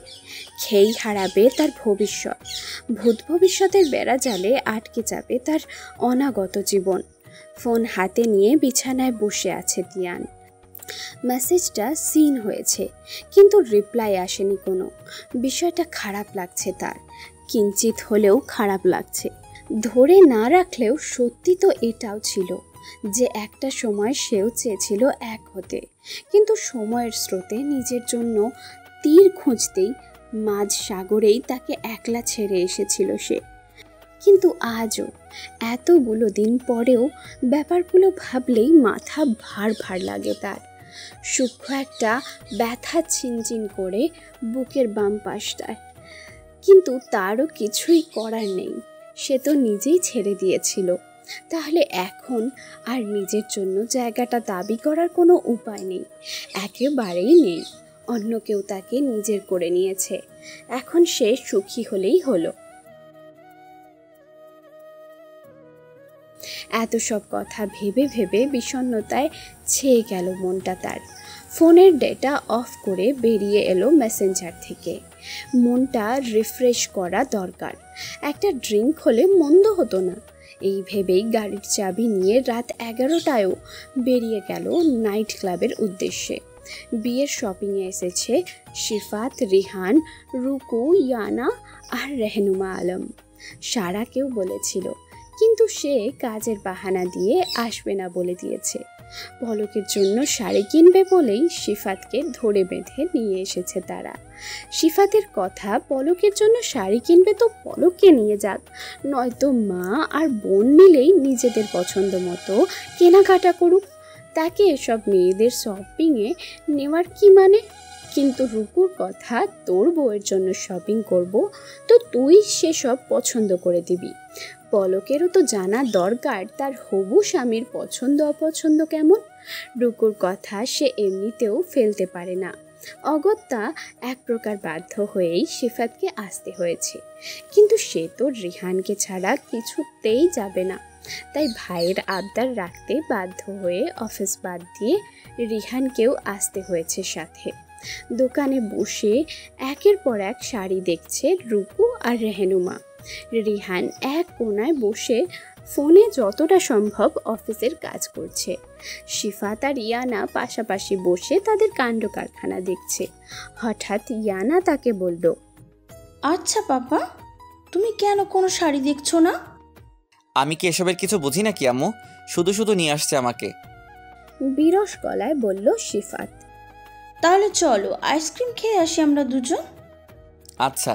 খেই হারাবে তার ভবিষ্যৎ, ভূত ভবিষ্যতের বেড়াজালে আটকে যাবে তার অনাগত জীবন। ফোন হাতে নিয়ে বিছানায় বসে আছে তিয়ান। মেসেজটা সিন হয়েছে, কিন্তু রিপ্লাই আসেনি কোনো। বিষয়টা খারাপ লাগছে তার, কিঞ্চিত হলেও খারাপ লাগছে। ধরে না রাখলেও সত্যি তো এটাও ছিল যে একটা সময় সেও চেয়েছিল এক হতে, কিন্তু সময়ের স্রোতে নিজের জন্য তীর খুঁজতেই মাঝ সাগরেই তাকে একলা ছেড়ে এসেছিল সে। কিন্তু আজও এতগুলো দিন পরেও ব্যাপারগুলো ভাবলেই মাথা ভার লাগে তার। সূক্ষ্ম একটা ব্যথা চিনচিন করে বুকের বাম পাশটায়। কিন্তু তারও কিছুই করার নেই, সে তো নিজেই ছেড়ে দিয়েছিল। তাহলে এখন আর নিজের জন্য জায়গাটা দাবি করার কোনো উপায় নেই, একেবারেই নেই। অন্য কেউ তাকে নিজের করে নিয়েছে, এখন সে সুখী হলেই হলো। এত সব কথা ভেবে ভেবে বিষণ্ণতায় ছেয়ে গেল মনটা তার। ফোনের ডেটা অফ করে বেরিয়ে এলো মেসেঞ্জার থেকে। মনটা রিফ্রেশ করা দরকার, একটা ড্রিঙ্ক হলে মন্দ হতো না। এই ভেবেই গাড়ির চাবি নিয়ে রাত 11টায়ও বেরিয়ে গেল নাইট ক্লাবের উদ্দেশ্যে। বিয়ের শপিংয়ে এসেছে শিফাত, রিহান, রুকু, ইয়ানা আর রেহনুমা আলম। সারাকেও বলেছিল, কিন্তু সে কাজের বাহানা দিয়ে আসবে না বলে দিয়েছে। পলকের জন্য শাড়ি কিনবে বলেই শিফাতকে ধরে বেঁধে নিয়ে এসেছে তারা। শিফাতের কথা, পলকের জন্য শাড়ি কিনবে তো পলককে নিয়ে যাক, নয়তো মা আর বোন মিলেই নিজেদের পছন্দ মতো কেনাকাটা করুক। তাকে এসব মেয়েদের শপিংয়ে নেওয়ার কি মানে? কিন্তু রুকুর কথা, তোর বউয়ের জন্য শপিং করব তো তুই সেসব পছন্দ করে দিবি। পলকেরও তো জানা দরকার তার হবু স্বামীর পছন্দ অপছন্দ কেমন। রুকুর কথা সে এমনিতেও ফেলতে পারে না। অগত্যা এক প্রকার বাধ্য হয়েই শিফাতকে আসতে হয়েছে, কিন্তু সে তো রিহানকে ছাড়া কিছুতেই যাবে না। তাই ভাইয়ের আবদার রাখতে বাধ্য হয়ে অফিস বাদ দিয়ে রিহানকেও আসতে হয়েছে সাথে। দোকানে বসে একের পর এক শাড়ি দেখছে রুকু আর রেহনুমা। রিহান এক কোনায় বসে ফোনে যতটা সম্ভব অফিসের কাজ করছে। শিফাত আর ইয়ানা পাশাপাশি বসে তাদের কাণ্ড কারখানা দেখছে। হঠাৎ ইয়ানা তাকে বলল, আচ্ছা পাপা, তুমি কেন কোনো শাড়ি দেখছো না? আমি কি এসবের কিছু বুঝি নাকি আম্মু? শুধু শুধু নিয়ে আসছে আমাকে। বিরস গলায় বলল শিফাত। তাহলে চলো আইসক্রিম খেয়ে আসি আমরা দুজন। আচ্ছা,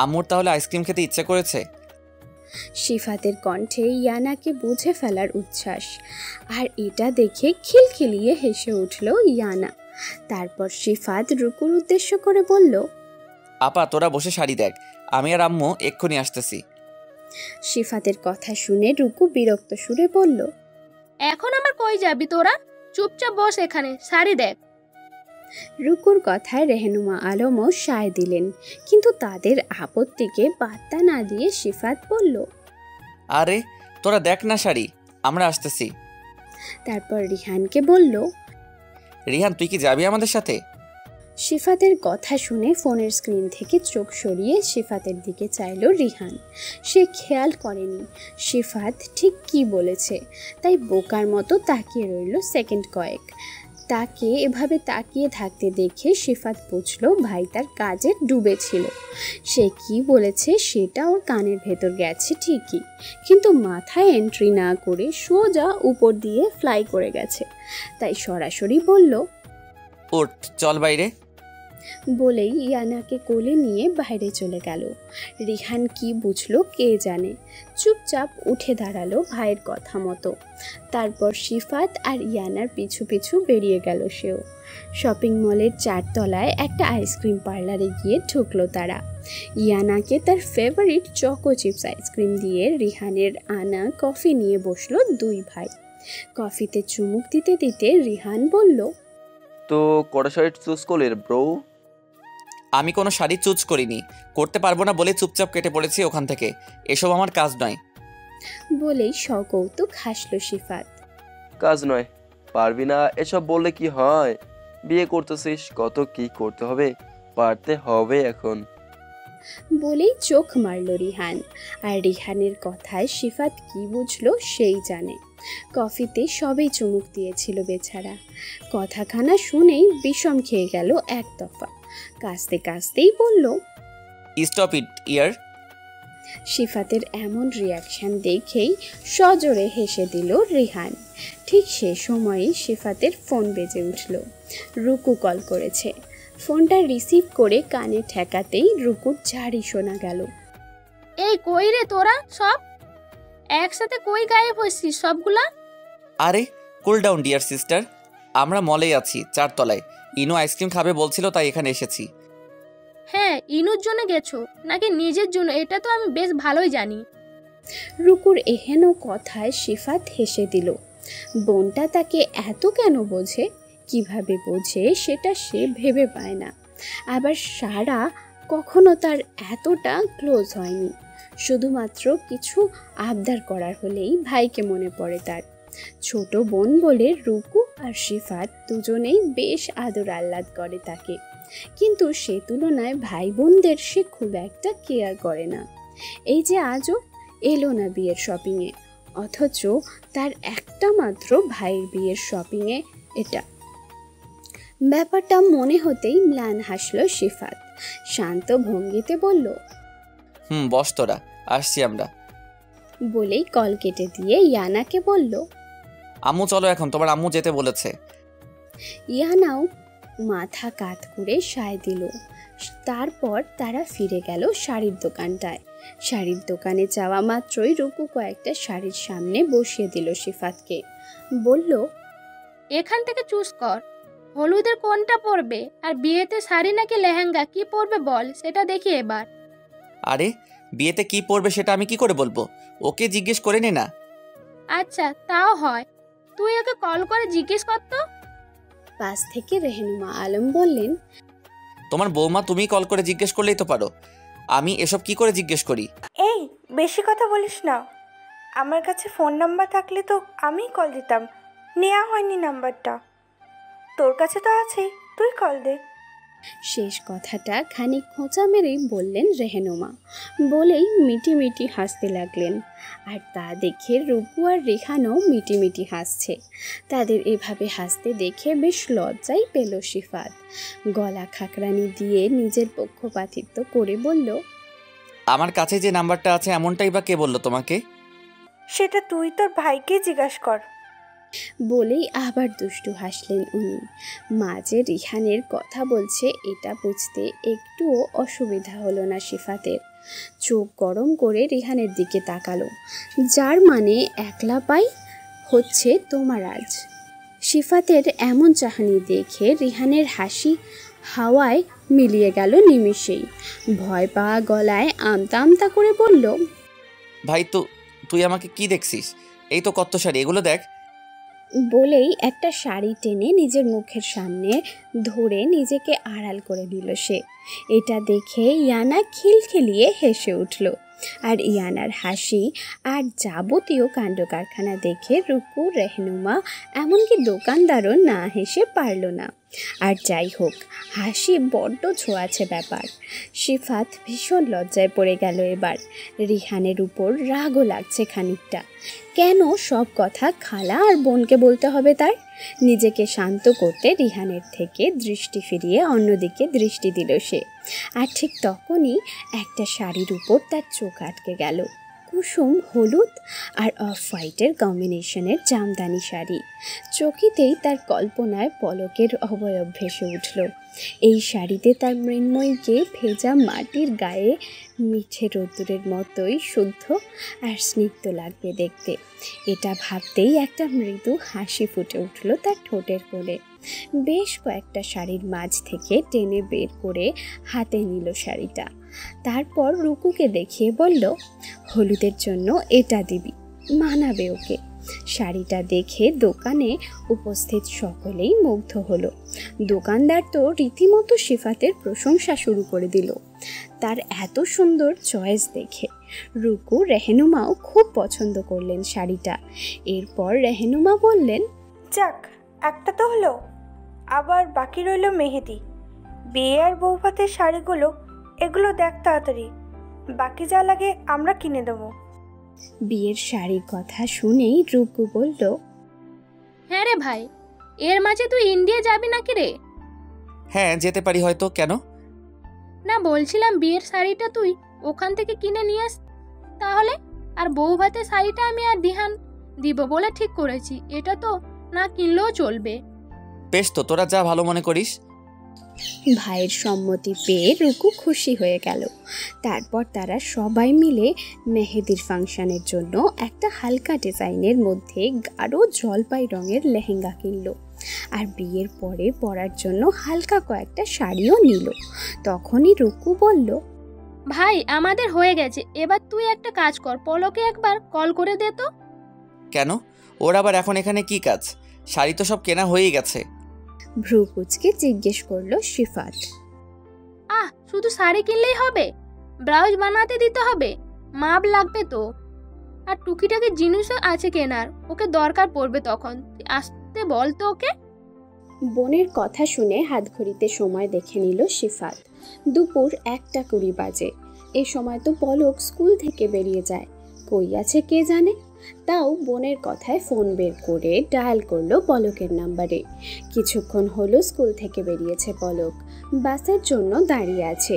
আম্মুর তাহলে আইসক্রিম খেতে ইচ্ছে করেছে? সিফাতের কণ্ঠে ইয়ানাকে বুঝে ফেলার উচ্ছ্বাস, আর এটা দেখে খিলখিলিয়ে হেসে উঠল ইয়ানা। তারপর সিফাত রুকুর উদ্দেশ্য করে বলল, আপা তোরা বসে শাড়ি দেখ, আমি আর আম্মু এক্ষুনি আসতেছি। সিফাতের কথা শুনে রুকু বিরক্ত সুরে বলল, এখন আমার কই যাবি তোরা? চুপচাপ বস এখানে, শাড়ি দেখ। রুকুর কথায় রেহনুমা আলমও সায় দিলেন, কিন্তু তাদের আপত্তিকে পাত্তা না দিয়ে সিফাত বলল, আরে তোরা দেখ না শাড়ি, আমরা আসতেছি। তারপর রিহানকে বলল। রিহান তুই কি যাবি আমাদের সাথে? সিফাতের কথা শুনে ফোনের স্ক্রিন থেকে চোখ সরিয়ে সিফাতের দিকে চাইল রিহান। সে খেয়াল করেনি সিফাত ঠিক কি বলেছে, তাই বোকার মতো তাকিয়ে রইল সেকেন্ড কয়েক। তাকে এভাবে তাকিয়ে থাকতে দেখে সিফাত বুঝল ভাই তার কাজে ডুবে ছিল। সে কি বলেছে সেটা ওর কানের ভেতর গেছে ঠিকই, কিন্তু মাথায় এন্ট্রি না করে সোজা উপর দিয়ে ফ্লাই করে গেছে। তাই সরাসরি বলল, ওঠ চল বাইরে। বলেই ইয়ানাকে কোলে নিয়ে বাইরে চলে গেল। রিহান কি বুঝলো কে জানে, চুপচাপ উঠে দাঁড়ালো ভাইয়ের কথা মতো। তারপর সিফাত আর ইয়ানার পিছু পিছু বেরিয়ে গেল সেও। শপিং মলের 4 তলায় একটা আইসক্রিম পার্লারে গিয়ে ঢুকলো তারা। ইয়ানাকে তার ফেভারিট চকো চিপস আইসক্রিম দিয়ে রিহানের আনা কফি নিয়ে বসলো 2 ভাই। কফিতে চুমুক দিতে দিতে রিহান বলল, তো কটা শাড়ি চুজ করলে ব্রো? আমি কোনো শাড়ি চুজ করিনি, করতে পারবো না বলে চুপচাপ কেটে পড়েছি ওখান থেকে, এসব আমার কাজ নয়। বলেই সকৌতুক হাসলো সিফাত। কাজ নয়, পারবি না এসব বললে কি হয়? বিয়ে করতেছিস, কত কি করতে হবে, পারতে হবে এখন। বলেই চোখ মারল রিহান। আর রিহানের কথায় সিফাত কি বুঝলো সেই জানে। কফিতে সবেই চুমুক দিয়েছিল বেচারা। কথাখানা শুনেই বিষম খেয়ে গেল এক দফা। কাঁচতে কাঁচতেই বলল, স্টপ ইট ইয়ার। সিফাতের এমন রিয়াকশন দেখেই সজোরে হেসে দিল রিহান। ঠিক সে সময়ই সিফাতের ফোন বেজে উঠল। রুকু কল করেছে। ফোনটা রিসিভ করে কানে ঠেকাতেই রুকুর ঝাড়ি শোনা গেল। এই কই রে তোরা সব একসাথে, কই গায়েব হয়েছিস সবগুলা? আরে কুল ডাউন ডিয়ার সিস্টার, আমরা মলেই আছি 4 তলায়। ইনু আইসক্রিম খাবে বলছিল তাই এখানে এসেছি। হ্যাঁ, ইনুর জন্য গেছো নাকি নিজের জন্য এটা তো আমি বেশ ভালোই জানি। রুকুর এহেন কথায় সিফাত হেসে দিল। বোনটা তাকে এত কেন বোঝে, কিভাবে বোঝে সেটা সে ভেবে পায় না। আবার সারা কখনো তার এতটা ক্লোজ হয়নি। শুধুমাত্র কিছু আবদার করার হলেই ভাইকে মনে পড়ে তার। ছোট বোন বলে রুকু আর সিফাত দুজনেই বেশ আদর আহ্লাদ করে তাকে, কিন্তু সে তুলনায় ভাই বোনদের সে খুব একটা কেয়ার করে না। এই যে আজও এলো না বিয়ের শপিংয়ে, অথচ তার একটা মাত্র ভাইয়ের বিয়ের শপিংয়ে এটা। ব্যাপারটা মনে হতেই ম্লান হাসল সিফাত। শান্ত ভঙ্গিতে বলল, বস তোরা, আসছি আমরা। বলেই কল কেটে দিয়ে ইয়ানাকে বলল, আম্মু চলো এখন, তোমার আম্মু যেতে বলেছে। ইয়ানাও মাথা কাত করে সায় দিল। তারপর তারা ফিরে গেল শাড়ির দোকানটায়। শাড়ির দোকানে যাওয়া মাত্রই রুকু কয়েকটা শাড়ির সামনে বসিয়ে দিল সিফাতকে। বলল, এখান থেকে চুজ কর, হলুদের কোনটা পরবে, আর বিয়েতে শাড়ি নাকি লেহেঙ্গা কি পরবে বল, সেটা দেখি এবার। আরে বিয়েতে কি পরবে সেটা আমি কি করে বলবো, ওকে জিজ্ঞেস করে নে না। আচ্ছা তাও হয়, তুই ওকে কল করে জিজ্ঞেস কর তো। পাশ থেকে রেহনুমা আলম বললেন, তোমার বৌমা তুমি কল করে জিজ্ঞেস করলেই তো পারো, আমি এসব কি করে জিজ্ঞেস করি? এই বেশি কথা বলিস না, আমার কাছে ফোন নাম্বার থাকলে তো আমিই কল দিতাম, নেওয়া হয়নি নাম্বারটা, তোর কাছে তো আছেই, তুই কল দে। শেষ কথাটা খানিক খোঁচা মেরেই বললেন রেহনুমা। বলেই মিটিমিটি হাসতে লাগলেন। আর তা দেখে রূপু আর রেহানও মিটিমিটি হাসছে। তাদের এভাবে হাসতে দেখে বেশ লজ্জাই পেল সিফাত। গলা খাকরানি দিয়ে নিজের পক্ষপাতিত্ব করে বলল, আমার কাছে যে নাম্বারটা আছে এমনটাই বা কে বললো তোমাকে? সেটা তুই তোর ভাইকে জিজ্ঞাসা কর। বলেই আবার দুষ্টু হাসলেন উনি। মাঝে রিহানের কথা বলছে এটা বুঝতে একটুও অসুবিধা হলো না সিফাতের। চোখ গরম করে রিহানের দিকে তাকালো, যার মানে একলা পাই হচ্ছে তোমার আজ। সিফাতের এমন চাহনি দেখে রিহানের হাসি হাওয়ায় মিলিয়ে গেল নিমিষেই। ভয় পাওয়া গলায় আমতা আমতা করে বলল, ভাই তুই আমাকে কি দেখছিস? এই তো কত শাড়ি, এগুলো দেখ। বলেই একটা শাড়ি টেনে নিজের মুখের সামনে ধরে নিজেকে আড়াল করে দিল সে। এটা দেখে ইয়ানা খিলখিলিয়ে হেসে উঠল। আর ইয়ানার হাসি আর যাবতীয় কাণ্ড কারখানা দেখে রুকু, রেহনুমা এমনকি দোকানদারও না হেসে পারল না। আর যাই হোক, হাসি বড্ড ছোঁয়াছে ব্যাপার। সিফাত ভীষণ লজ্জায় পড়ে গেল এবার। রিহানের উপর রাগও লাগছে খানিকটা। কেন সব কথা খালা আর বোনকে বলতে হবে তার? নিজেকে শান্ত করতে রিহানের থেকে দৃষ্টি ফিরিয়ে অন্যদিকে দৃষ্টি দিল সে। আর ঠিক তখনই একটা শাড়ির উপর তার চোখ আটকে গেল। কুসুম হলুদ আর অফ হোয়াইটের কম্বিনেশনের জামদানি শাড়ি। চকিতেই তার কল্পনায় পলকের অবয়ব ভেসে উঠল। এই শাড়িতে তার মৃন্ময়ীকে ভেজা মাটির গায়ে মিঠে রোদ্দুরের মতোই শুদ্ধ আর স্নিগ্ধ লাগবে দেখতে। এটা ভাবতেই একটা মৃদু হাসি ফুটে উঠল তার ঠোঁটের কোণে। বেশ কয়েকটা শাড়ির মাঝ থেকে টেনে বের করে হাতে নিল শাড়িটা। তারপর রুকুকে দেখিয়ে বলল, হলুদের জন্য এটা দিবি, মানাবে ওকে। শাড়িটা দেখে দোকানে উপস্থিত সকলেই মুগ্ধ হলো। দোকানদার তো রীতিমতো সিফাতের প্রশংসা শুরু করে দিল তার এত সুন্দর চয়েস দেখে। রুকু, রেহনুমাও খুব পছন্দ করলেন শাড়িটা। এরপর রেহনুমা বললেন, যাক, একটা তো হলো, আবার বাকি রইল মেহেদি। বিয়ে আর বৌভাতের শাড়িগুলো, এগুলো দেখ তাড়াতাড়ি, বাকি যা লাগে আমরা কিনে দেবো। বিয়ের শাড়ির কথা শুনেই রুকু বলল, হ্যাঁ রে ভাই, এর মাঝে তুই ইন্ডিয়া যাবি নাকি রে? হ্যাঁ, যেতে পারি হয়তো। কেন? না, বলছিলাম বিয়ের শাড়িটা তুই ওখান থেকে কিনে নিয়ে আস তাহলে। আর বউ ভাতের শাড়িটা আমি আর দিহান দিব বলে ঠিক করেছি, এটা তো না কিনলেও চলবে। বেশ, তো তোরা যা ভালো মনে করিস। ভাইয়ের সম্মতি পেয়ে রুকু খুশি হয়ে গেল। তারপর তারা সবাই মিলে মেহেদির ফাংশনের জন্য একটা হালকা ডিজাইনের মধ্যে গাঢ় জলপাই রঙের লেহেঙ্গা কিনল। আর বিয়ের পরে পরার জন্য হালকা কয়েকটা শাড়িও নিল। তখনই রুকু বলল, ভাই আমাদের হয়ে গেছে, এবার তুই একটা কাজ কর, পলকে একবার কল করে দে তো। কেন? ওর আবার এখন এখানে কি কাজ? শাড়ি তো সব কেনা হয়েই গেছে। ভ্রু কুচকে জিজ্ঞেস করলো সিফাত। শুধু শাড়ি কিনলেই হবে? ব্লাউজ বানাতে দিতে হবে, মাপ লাগবে তো, আর টুকিটাকি জিনিসও আছে কেনার, ওকে দরকার পড়বে তখন। আসতে বল তো ওকে। বোনের কথা শুনে হাতঘড়িতে সময় দেখে নিল সিফাত। দুপুর 1:20 বাজে। এ সময় তো পলক স্কুল থেকে বেরিয়ে যায়, কই আছে কে জানে। তাও বোনের কথায় ফোন বের করে ডায়াল করলো পলকের নাম্বারে। কিছুক্ষণ হলো স্কুল থেকে বেরিয়েছে পলক, বাসের জন্য দাঁড়িয়ে আছে।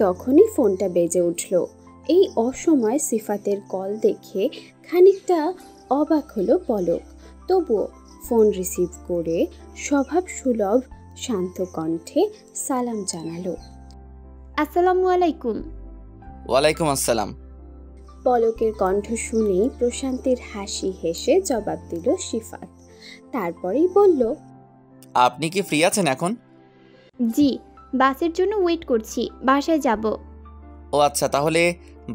তখনই ফোনটা বেজে উঠল। এই অসময় সিফাতের কল দেখে খানিকটা অবাক হলো পলক। তবুও ফোন রিসিভ করে স্বভাব সুলভ শান্ত কণ্ঠে সালাম জানালো। আসসালামু আলাইকুম। ওয়ালাইকুম আসসালাম। পলকের কণ্ঠ শুনেই প্রশান্তির হাসি হেসে জবাব দিল সিফাত। তারপরেই বলল, আপনি কি ফ্রি আছেন এখন? জি, বাসের জন্য ওয়েট করছি, বাসায় যাব। ও আচ্ছা, তাহলে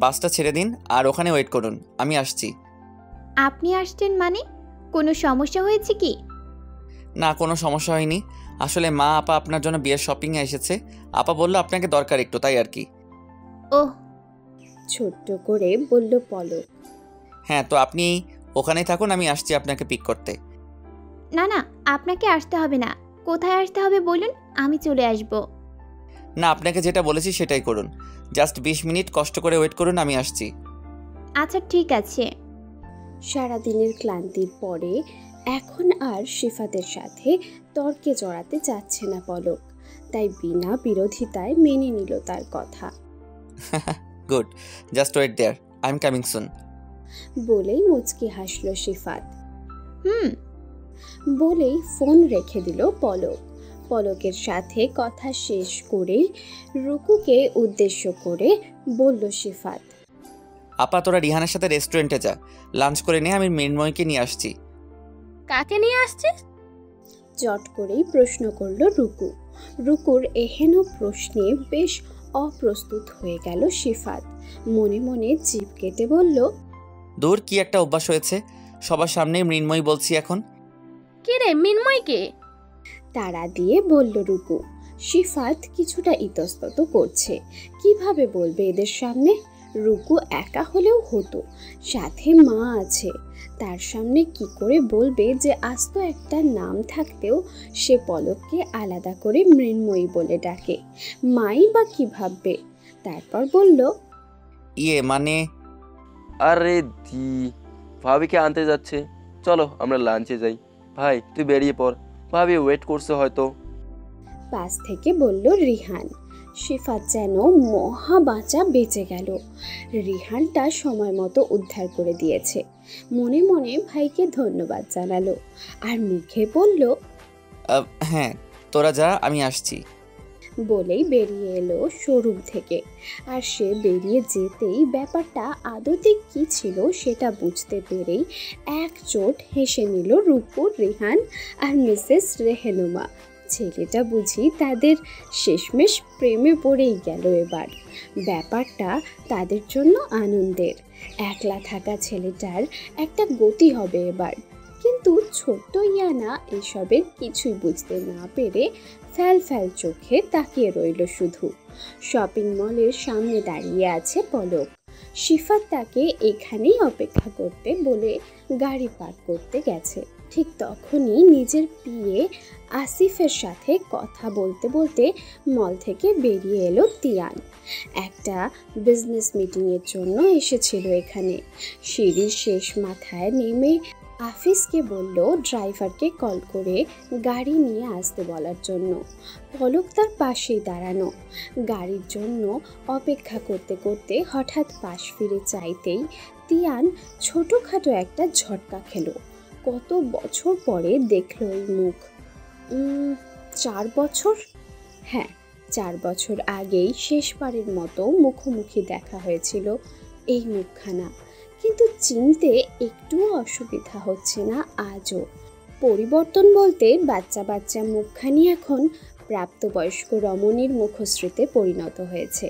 বাসটা ছেড়ে দিন আর ওখানে ওয়েট করুন, আমি আসছি। আপনি আসছেন মানে? কোনো সমস্যা হয়েছে কি? না, কোনো সমস্যা হয়নি। আসলে মা আপা আপনার জন্য বিয়ের শপিংয়ে এসেছে। আপা বললো আপনাকে দরকার একটু, তাই আর কি। ওহ, ছোট্ট করে বলল পলক। হ্যাঁ, তো আপনি ওখানেই থাকুন, আমি আসছি আপনাকে পিক করতে। না না, আপনাকে আসতে হবে না। কোথায় আসতে হবে বলুন, আমি চলে আসব। না, আপনাকে যেটা বলেছি সেটাই করুন। জাস্ট 20 মিনিট কষ্ট করে ওয়েট করুন, আমি আসছি। আচ্ছা ঠিক আছে। সারাদিনের ক্লান্তির পরে এখন আর সিফাতের সাথে তর্কে জড়াতে যাচ্ছে না পলক, তাই বিনা বিরোধিতায় মেনে নিল তার কথা। Good, just wait there, I am coming soon. বলেই মুচকি হাসলো সিফাত। হুম। বলেই ফোন রেখে দিল পলক। পলকের সাথে কথা শেষ করেই রুকুকে উদ্দেশ্য করে বলল সিফাত। আপা তোরা রিহানের সাথে রেস্টুরেন্টে যা, লাঞ্চ করে নিয়ে আমি মৃন্ময়কে নিয়ে আসছি। কাকে নিয়ে আসছিস? চট করেই প্রশ্ন করল রুকু। রুকুর এহেন প্রশ্নে বেশ অপ্রস্তুত হয়ে গেল সিফাত। মনে মনে জিভ কেটে বলল, দূর, কি একটা অভ্যাস হয়েছে, সবার সামনেই মৃন্ময় বলছি এখন। কে রে, মৃন্ময়কে? তাড়া দিয়ে বলল রুকু। সিফাত কিছুটা ইতস্তত করছে, কিভাবে বলবে এদের সামনে। রুকু একা হলেও হতো, সাথে মা আছে, তার সামনে কি করে বলবে যে আস্ত একটা নাম থাকতেও সে পলককে আলাদা করে মৃন্ময়ী বলে ডাকে। মাই বা কি ভাববে। তারপর বলল, মানে আরে দি, ভাবিকে আনতে যাচ্ছে, চলো আমরা লাঞ্চে যাই। ভাই তুই বেরিয়ে পড়, ভাবি ওয়েট করছে হয়তো। পাশ থেকে বলল রিহান। সিফাত যেন মহা বাঁচা বেঁচে গেল। রিহানটা সময় মতো উদ্ধার করে দিয়েছে। মনে মনে ভাইকে ধন্যবাদ জানালো আর মুখে বলল, হ্যাঁ তোরা যা, আমি আসছি। বলেই বেরিয়ে এলো শোরুম থেকে। আর সে বেরিয়ে যেতেই ব্যাপারটা আদতে কি ছিল সেটা বুঝতে পেরেই এক চোট হেসে নিল রূপু, রিহান আর মিসেস রেহেনুমা। ছেলেটা বুঝি তাদের শেষমেশ প্রেমে পড়েই গেল এবার। ব্যাপারটা তাদের জন্য আনন্দের। একলা থাকা ছেলেটার একটা গতি হবে এবার। কিন্তু ছোট্ট ইয়ানা এসবের কিছুই বুঝতে না পেরে ফ্যাল ফ্যাল চোখে তাকিয়ে রইল শুধু। শপিং মলের সামনে দাঁড়িয়ে আছে পলক। সিফাত তাকে এখানেই অপেক্ষা করতে বলে গাড়ি পার্ক করতে গেছে। ঠিক তখনই নিজের পিয়ে আসিফের সাথে কথা বলতে বলতে মল থেকে বেরিয়ে এলো তিয়ান। একটা বিজনেস মিটিংয়ের জন্য এসেছিল এখানে। সিঁড়ির শেষ মাথায় নেমে আফিসকে বলল ড্রাইভারকে কল করে গাড়ি নিয়ে আসতে বলার জন্য। পলক তার পাশেই দাঁড়ানো। গাড়ির জন্য অপেক্ষা করতে করতে হঠাৎ পাশ ফিরে চাইতেই তিয়ান ছোটোখাটো একটা ঝটকা খেলো। কত বছর পরে দেখল এই মুখ। 4 বছর? হ্যাঁ, 4 বছর আগেই শেষবারের মতো মুখোমুখি দেখা হয়েছিল এই মুখখানা। কিন্তু চিনতে একটুও অসুবিধা হচ্ছে না আজও। পরিবর্তন বলতে বাচ্চা বাচ্চা মুখখানি এখন প্রাপ্তবয়স্ক রমণীর মুখশ্রীতে পরিণত হয়েছে।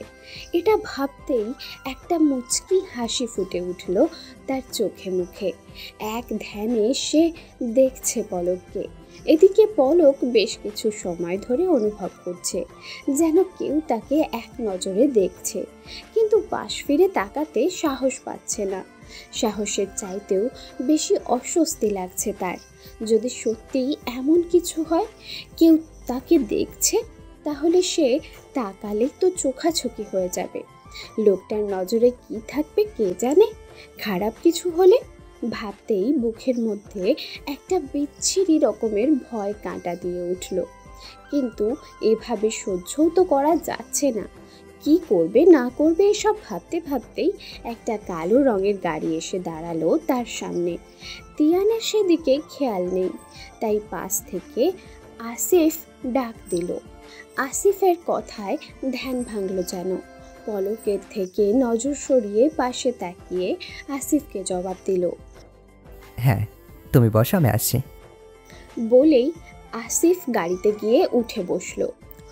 এটা ভাবতেই একটা মুচকি হাসি ফুটে উঠল তার চোখে মুখে। এক ধ্যানে সে দেখছে পলককে। এদিকে পলক বেশ কিছু সময় ধরে অনুভব করছে যেন কেউ তাকে এক নজরে দেখছে, কিন্তু পাশ ফিরে তাকাতে সাহস পাচ্ছে না। সাহসের চাইতেও বেশি অস্বস্তি লাগছে তার। যদি সত্যিই এমন কিছু হয়, কেউ তাকে দেখছে, তাহলে সে তাকালেই তো চোখাচোখি হয়ে যাবে। লোকটার নজরে কি থাকবে কে জানে। খারাপ কিছু হলে ভাবতেই বুকের মধ্যে একটা বিচ্ছিরি রকমের ভয় কাঁটা দিয়ে উঠল। কিন্তু এভাবে সহ্যও তো করা যাচ্ছে না। কি করবে না করবে এসব ভাবতে ভাবতেই একটা কালো রঙের গাড়ি এসে দাঁড়ালো তার সামনে। তিয়ানের সেদিকে খেয়াল নেই, তাই পাশ থেকে আসিফ ডাক দিল। আসিফের কথায় ধ্যান ভাঙল যেন। পলকের থেকে নজর সরিয়ে পাশে তাকিয়ে আসিফকে জবাব দিল, হ্যাঁ তুমি বসো, আমি আসছি। বলেই আসিফ গাড়িতে গিয়ে উঠে বসল।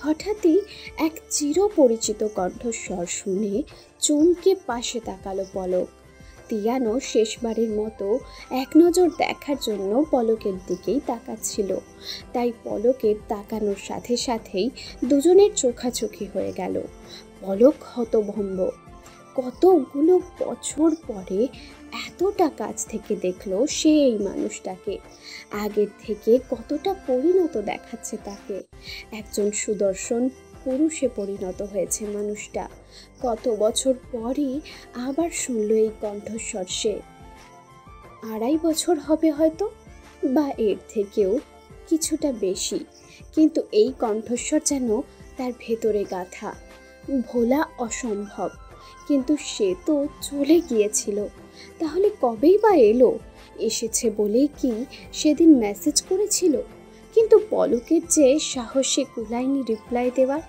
হঠাৎই এক চিরপরিচিত কণ্ঠস্বর শুনে চমকে পাশে তাকালো পলক। তিয়ানো শেষবারের মতো এক নজর দেখার জন্য পলকের দিকেই তাকাচ্ছিল, তাই পলকের তাকানোর সাথে সাথেই দুজনের চোখাচোখি হয়ে গেল। পলক হতভম্ব। কতগুলো বছর পরে এতটা কাছ থেকে দেখলো সে এই মানুষটাকে। আগের থেকে কতটা পরিণত দেখাচ্ছে তাকে। একজন সুদর্শন পুরুষে পরিণত হয়েছে মানুষটা। কত বছর পরই আবার শুনল এই কণ্ঠস্বর সে। 2.5 বছর হবে হয়তো, বা এর থেকেও কিছুটা বেশি। কিন্তু এই কণ্ঠস্বর যেন তার ভেতরে গাঁথা, ভোলা অসম্ভব। কিন্তু সে তো চলে গিয়েছিল, তাহলে কবেই বা এলো? এসেছে বলেই কি সেদিন মেসেজ করেছিল? কিন্তু পলকের যে সাহসে কুলায়নি রিপ্লাই দেওয়ার।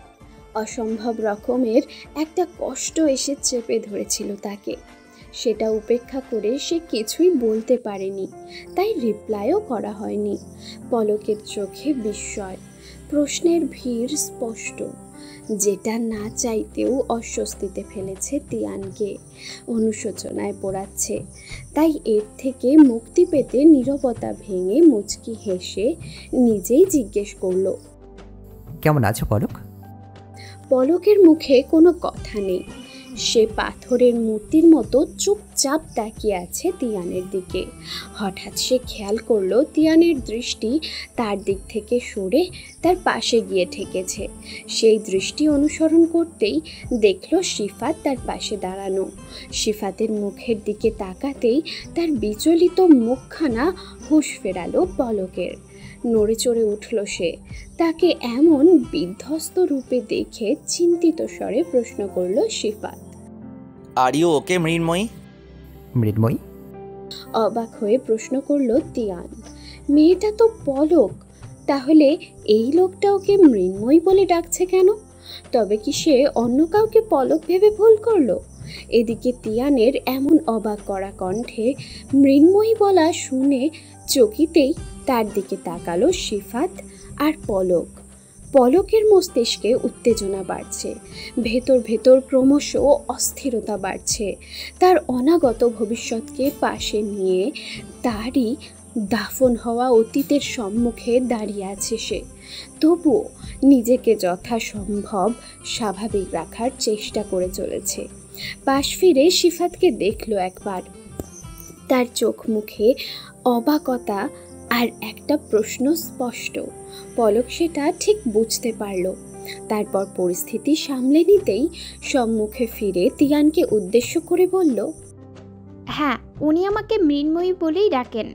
অসম্ভব রকমের একটা কষ্ট এসে চেপে ধরেছিল তাকে। সেটা উপেক্ষা করে সে কিছুই বলতে পারেনি, তাই রিপ্লাইও করা হয়নি। পলকের চোখে বিস্ময়, প্রশ্নের ভিড় স্পষ্ট, যেটা না চাইতেও অস্বস্তিতে ফেলেছে তিয়ানকে, অনুশোচনায় পোড়াচ্ছে। তাই এর থেকে মুক্তি পেতে নীরবতা ভেঙে মুচকি হেসে নিজেই জিজ্ঞেস করলো, কেমন আছো পলক? পলকের মুখে কোনো কথা নেই। সে পাথরের মূর্তির মতো চুপচাপ তাকিয়ে আছে তিয়ানের দিকে। হঠাৎ সে খেয়াল করলো তিয়ানের দৃষ্টি তার দিক থেকে সরে তার পাশে গিয়ে ঠেকেছে। সেই দৃষ্টি অনুসরণ করতেই দেখলো সিফাত তার পাশে দাঁড়ানো। সিফাতের মুখের দিকে তাকাতেই তার বিচলিত মুখখানা হুঁশ ফেরালো পলকের। নড়ে চড়ে উঠল সে। তাকে এমন বিধ্বস্ত রূপে দেখে চিন্তিত স্বরে প্রশ্ন করল সিফাত, আর ইউ ওকে মৃন্ময়ী? মৃন্ময়ী? অবাক হয়ে প্রশ্ন করল তিয়ান। মেয়েটা তো পলক, তাহলে এই লোকটা ওকে মৃন্ময়ী বলে ডাকছে কেন? তবে কি সে অন্য কাউকে পলক ভেবে ভুল করলো? এদিকে তিয়ানের এমন অবাক করা কণ্ঠে মৃন্ময়ী বলা শুনে চকিতেই তার দিকে তাকালো সিফাত আর পলক। পলকের মস্তিষ্কে উত্তেজনা বাড়ছে, ভেতর ভেতর ক্রমশ অস্থিরতা বাড়ছে। তার অনাগত ভবিষ্যৎকে পাশে নিয়ে তারই দাফন হওয়া অতীতের সম্মুখে দাঁড়িয়ে আছে সে। তবুও নিজেকে যথাসম্ভব স্বাভাবিক রাখার চেষ্টা করে চলেছে। পাশ ফিরে সিফাতকে দেখল একবার। তার চোখ মুখে অবাকতা আর একটা প্রশ্ন স্পষ্ট। পলক সেটা ঠিক বুঝতে পারল। তারপর পরিস্থিতি সামলে নিতেই সম্মুখে ফিরে তিয়ানকে উদ্দেশ্য করে বলল, হ্যাঁ, উনি আমাকে মৃন্ময়ী বলেই ডাকেন।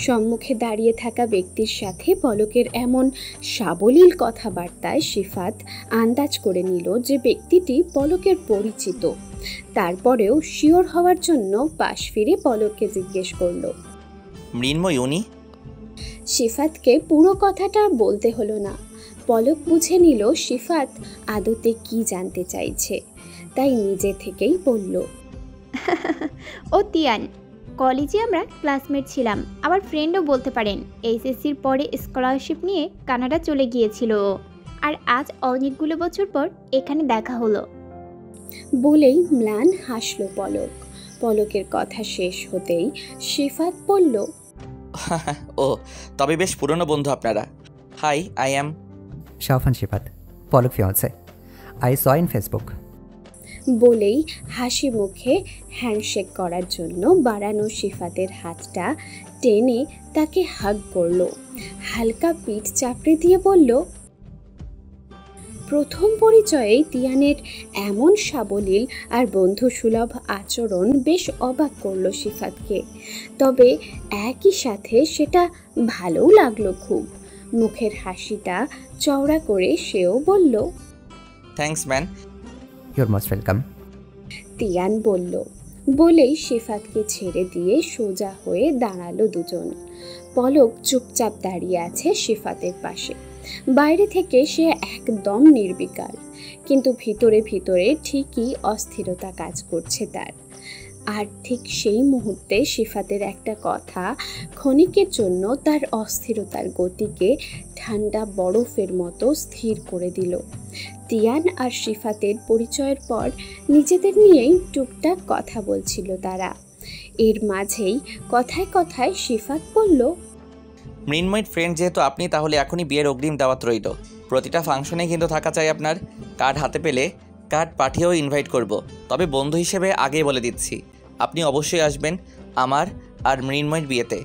সম্মুখে দাঁড়িয়ে থাকা ব্যক্তির সাথে পলকের এমন সাবলীল কথাবার্তায় সিফাত আন্দাজ করে নিল যে ব্যক্তিটি পলকের পরিচিত। তারপরেও শিওর হওয়ার জন্য পাশ ফিরে পলককে জিজ্ঞেস করল, মৃন্ময়ী উনি? সিফাতকে পুরো কথাটা বলতে হলো না। পলক বুঝে নিল সিফাত আদতে কি জানতে চাইছে, তাই নিজে থেকেই বলল, ও তিয়ান, কলেজে আমরা ক্লাসমেট ছিলাম, আবার ফ্রেন্ডও বলতে পারেন। এইচএসসির পরে স্কলারশিপ নিয়ে কানাডা চলে গিয়েছিল ও, আর আজ অনেকগুলো বছর পর এখানে দেখা হলো। বলেই ম্লান হাসল পলক। পলকের কথা শেষ হতেই সিফাত বলল, ও তবে বেশ পুরনো বন্ধু আপনারা। Hi, I am Shaofan Sifat, Palak fiancee. I saw in Facebook. বলেই হাসি মুখে হ্যান্ডশেক করার জন্য বাড়ানো সিফাতের হাতটা টেনে তাকে হাগ করল। হালকা পিঠ চাপড়ে দিয়ে বলল, প্রথম পরিচয়েই তিয়ানের এমন সাবলীল আর বন্ধুসুলভ আচরণ বেশ অবাক করল সিফাতকে। তবে একই সাথে সেটা ভালোও লাগলো খুব। মুখের হাসিটা চওড়া করে সেও বলল, thanks man. Your most welcome. Tian বলল। বলেই সিফাতকে ছেড়ে দিয়ে সোজা হয়ে দাঁড়ালো দুজন। পলক চুপচাপ দাঁড়িয়ে আছে সিফাতের পাশে। বাইরে থেকে সে একদম নির্বিকার, কিন্তু ভিতরে ভিতরে ঠিকই অস্থিরতা কাজ করছে তার। আর ঠিক সেই মুহূর্তে সিফাতের একটা কথা ক্ষণিকের জন্য তার অস্থিরতার গতিকে ঠান্ডা বরফের মতো স্থির করে দিল। তিয়ান আর সিফাতের পরিচয়ের পর নিজেদের নিয়েই টুকটাক কথা বলছিল তারা। এর মাঝেই কথায় কথায় সিফাত বলল, মৃন্ময়ীর ফ্রেন্ড যেহেতু আপনি, তাহলে এখনই বিয়ের অগ্রিম দাওয়াত রইল। প্রতিটা ফাংশনে কিন্তু থাকা চাই আপনার। কার্ড হাতে পেলে কার্ড পাঠিয়েও ইনভাইট করব। তবে বন্ধু হিসেবে আগেই বলে দিচ্ছি, আপনি অবশ্যই আসবেন আমার আর মৃন্ময়ীর বিয়েতে।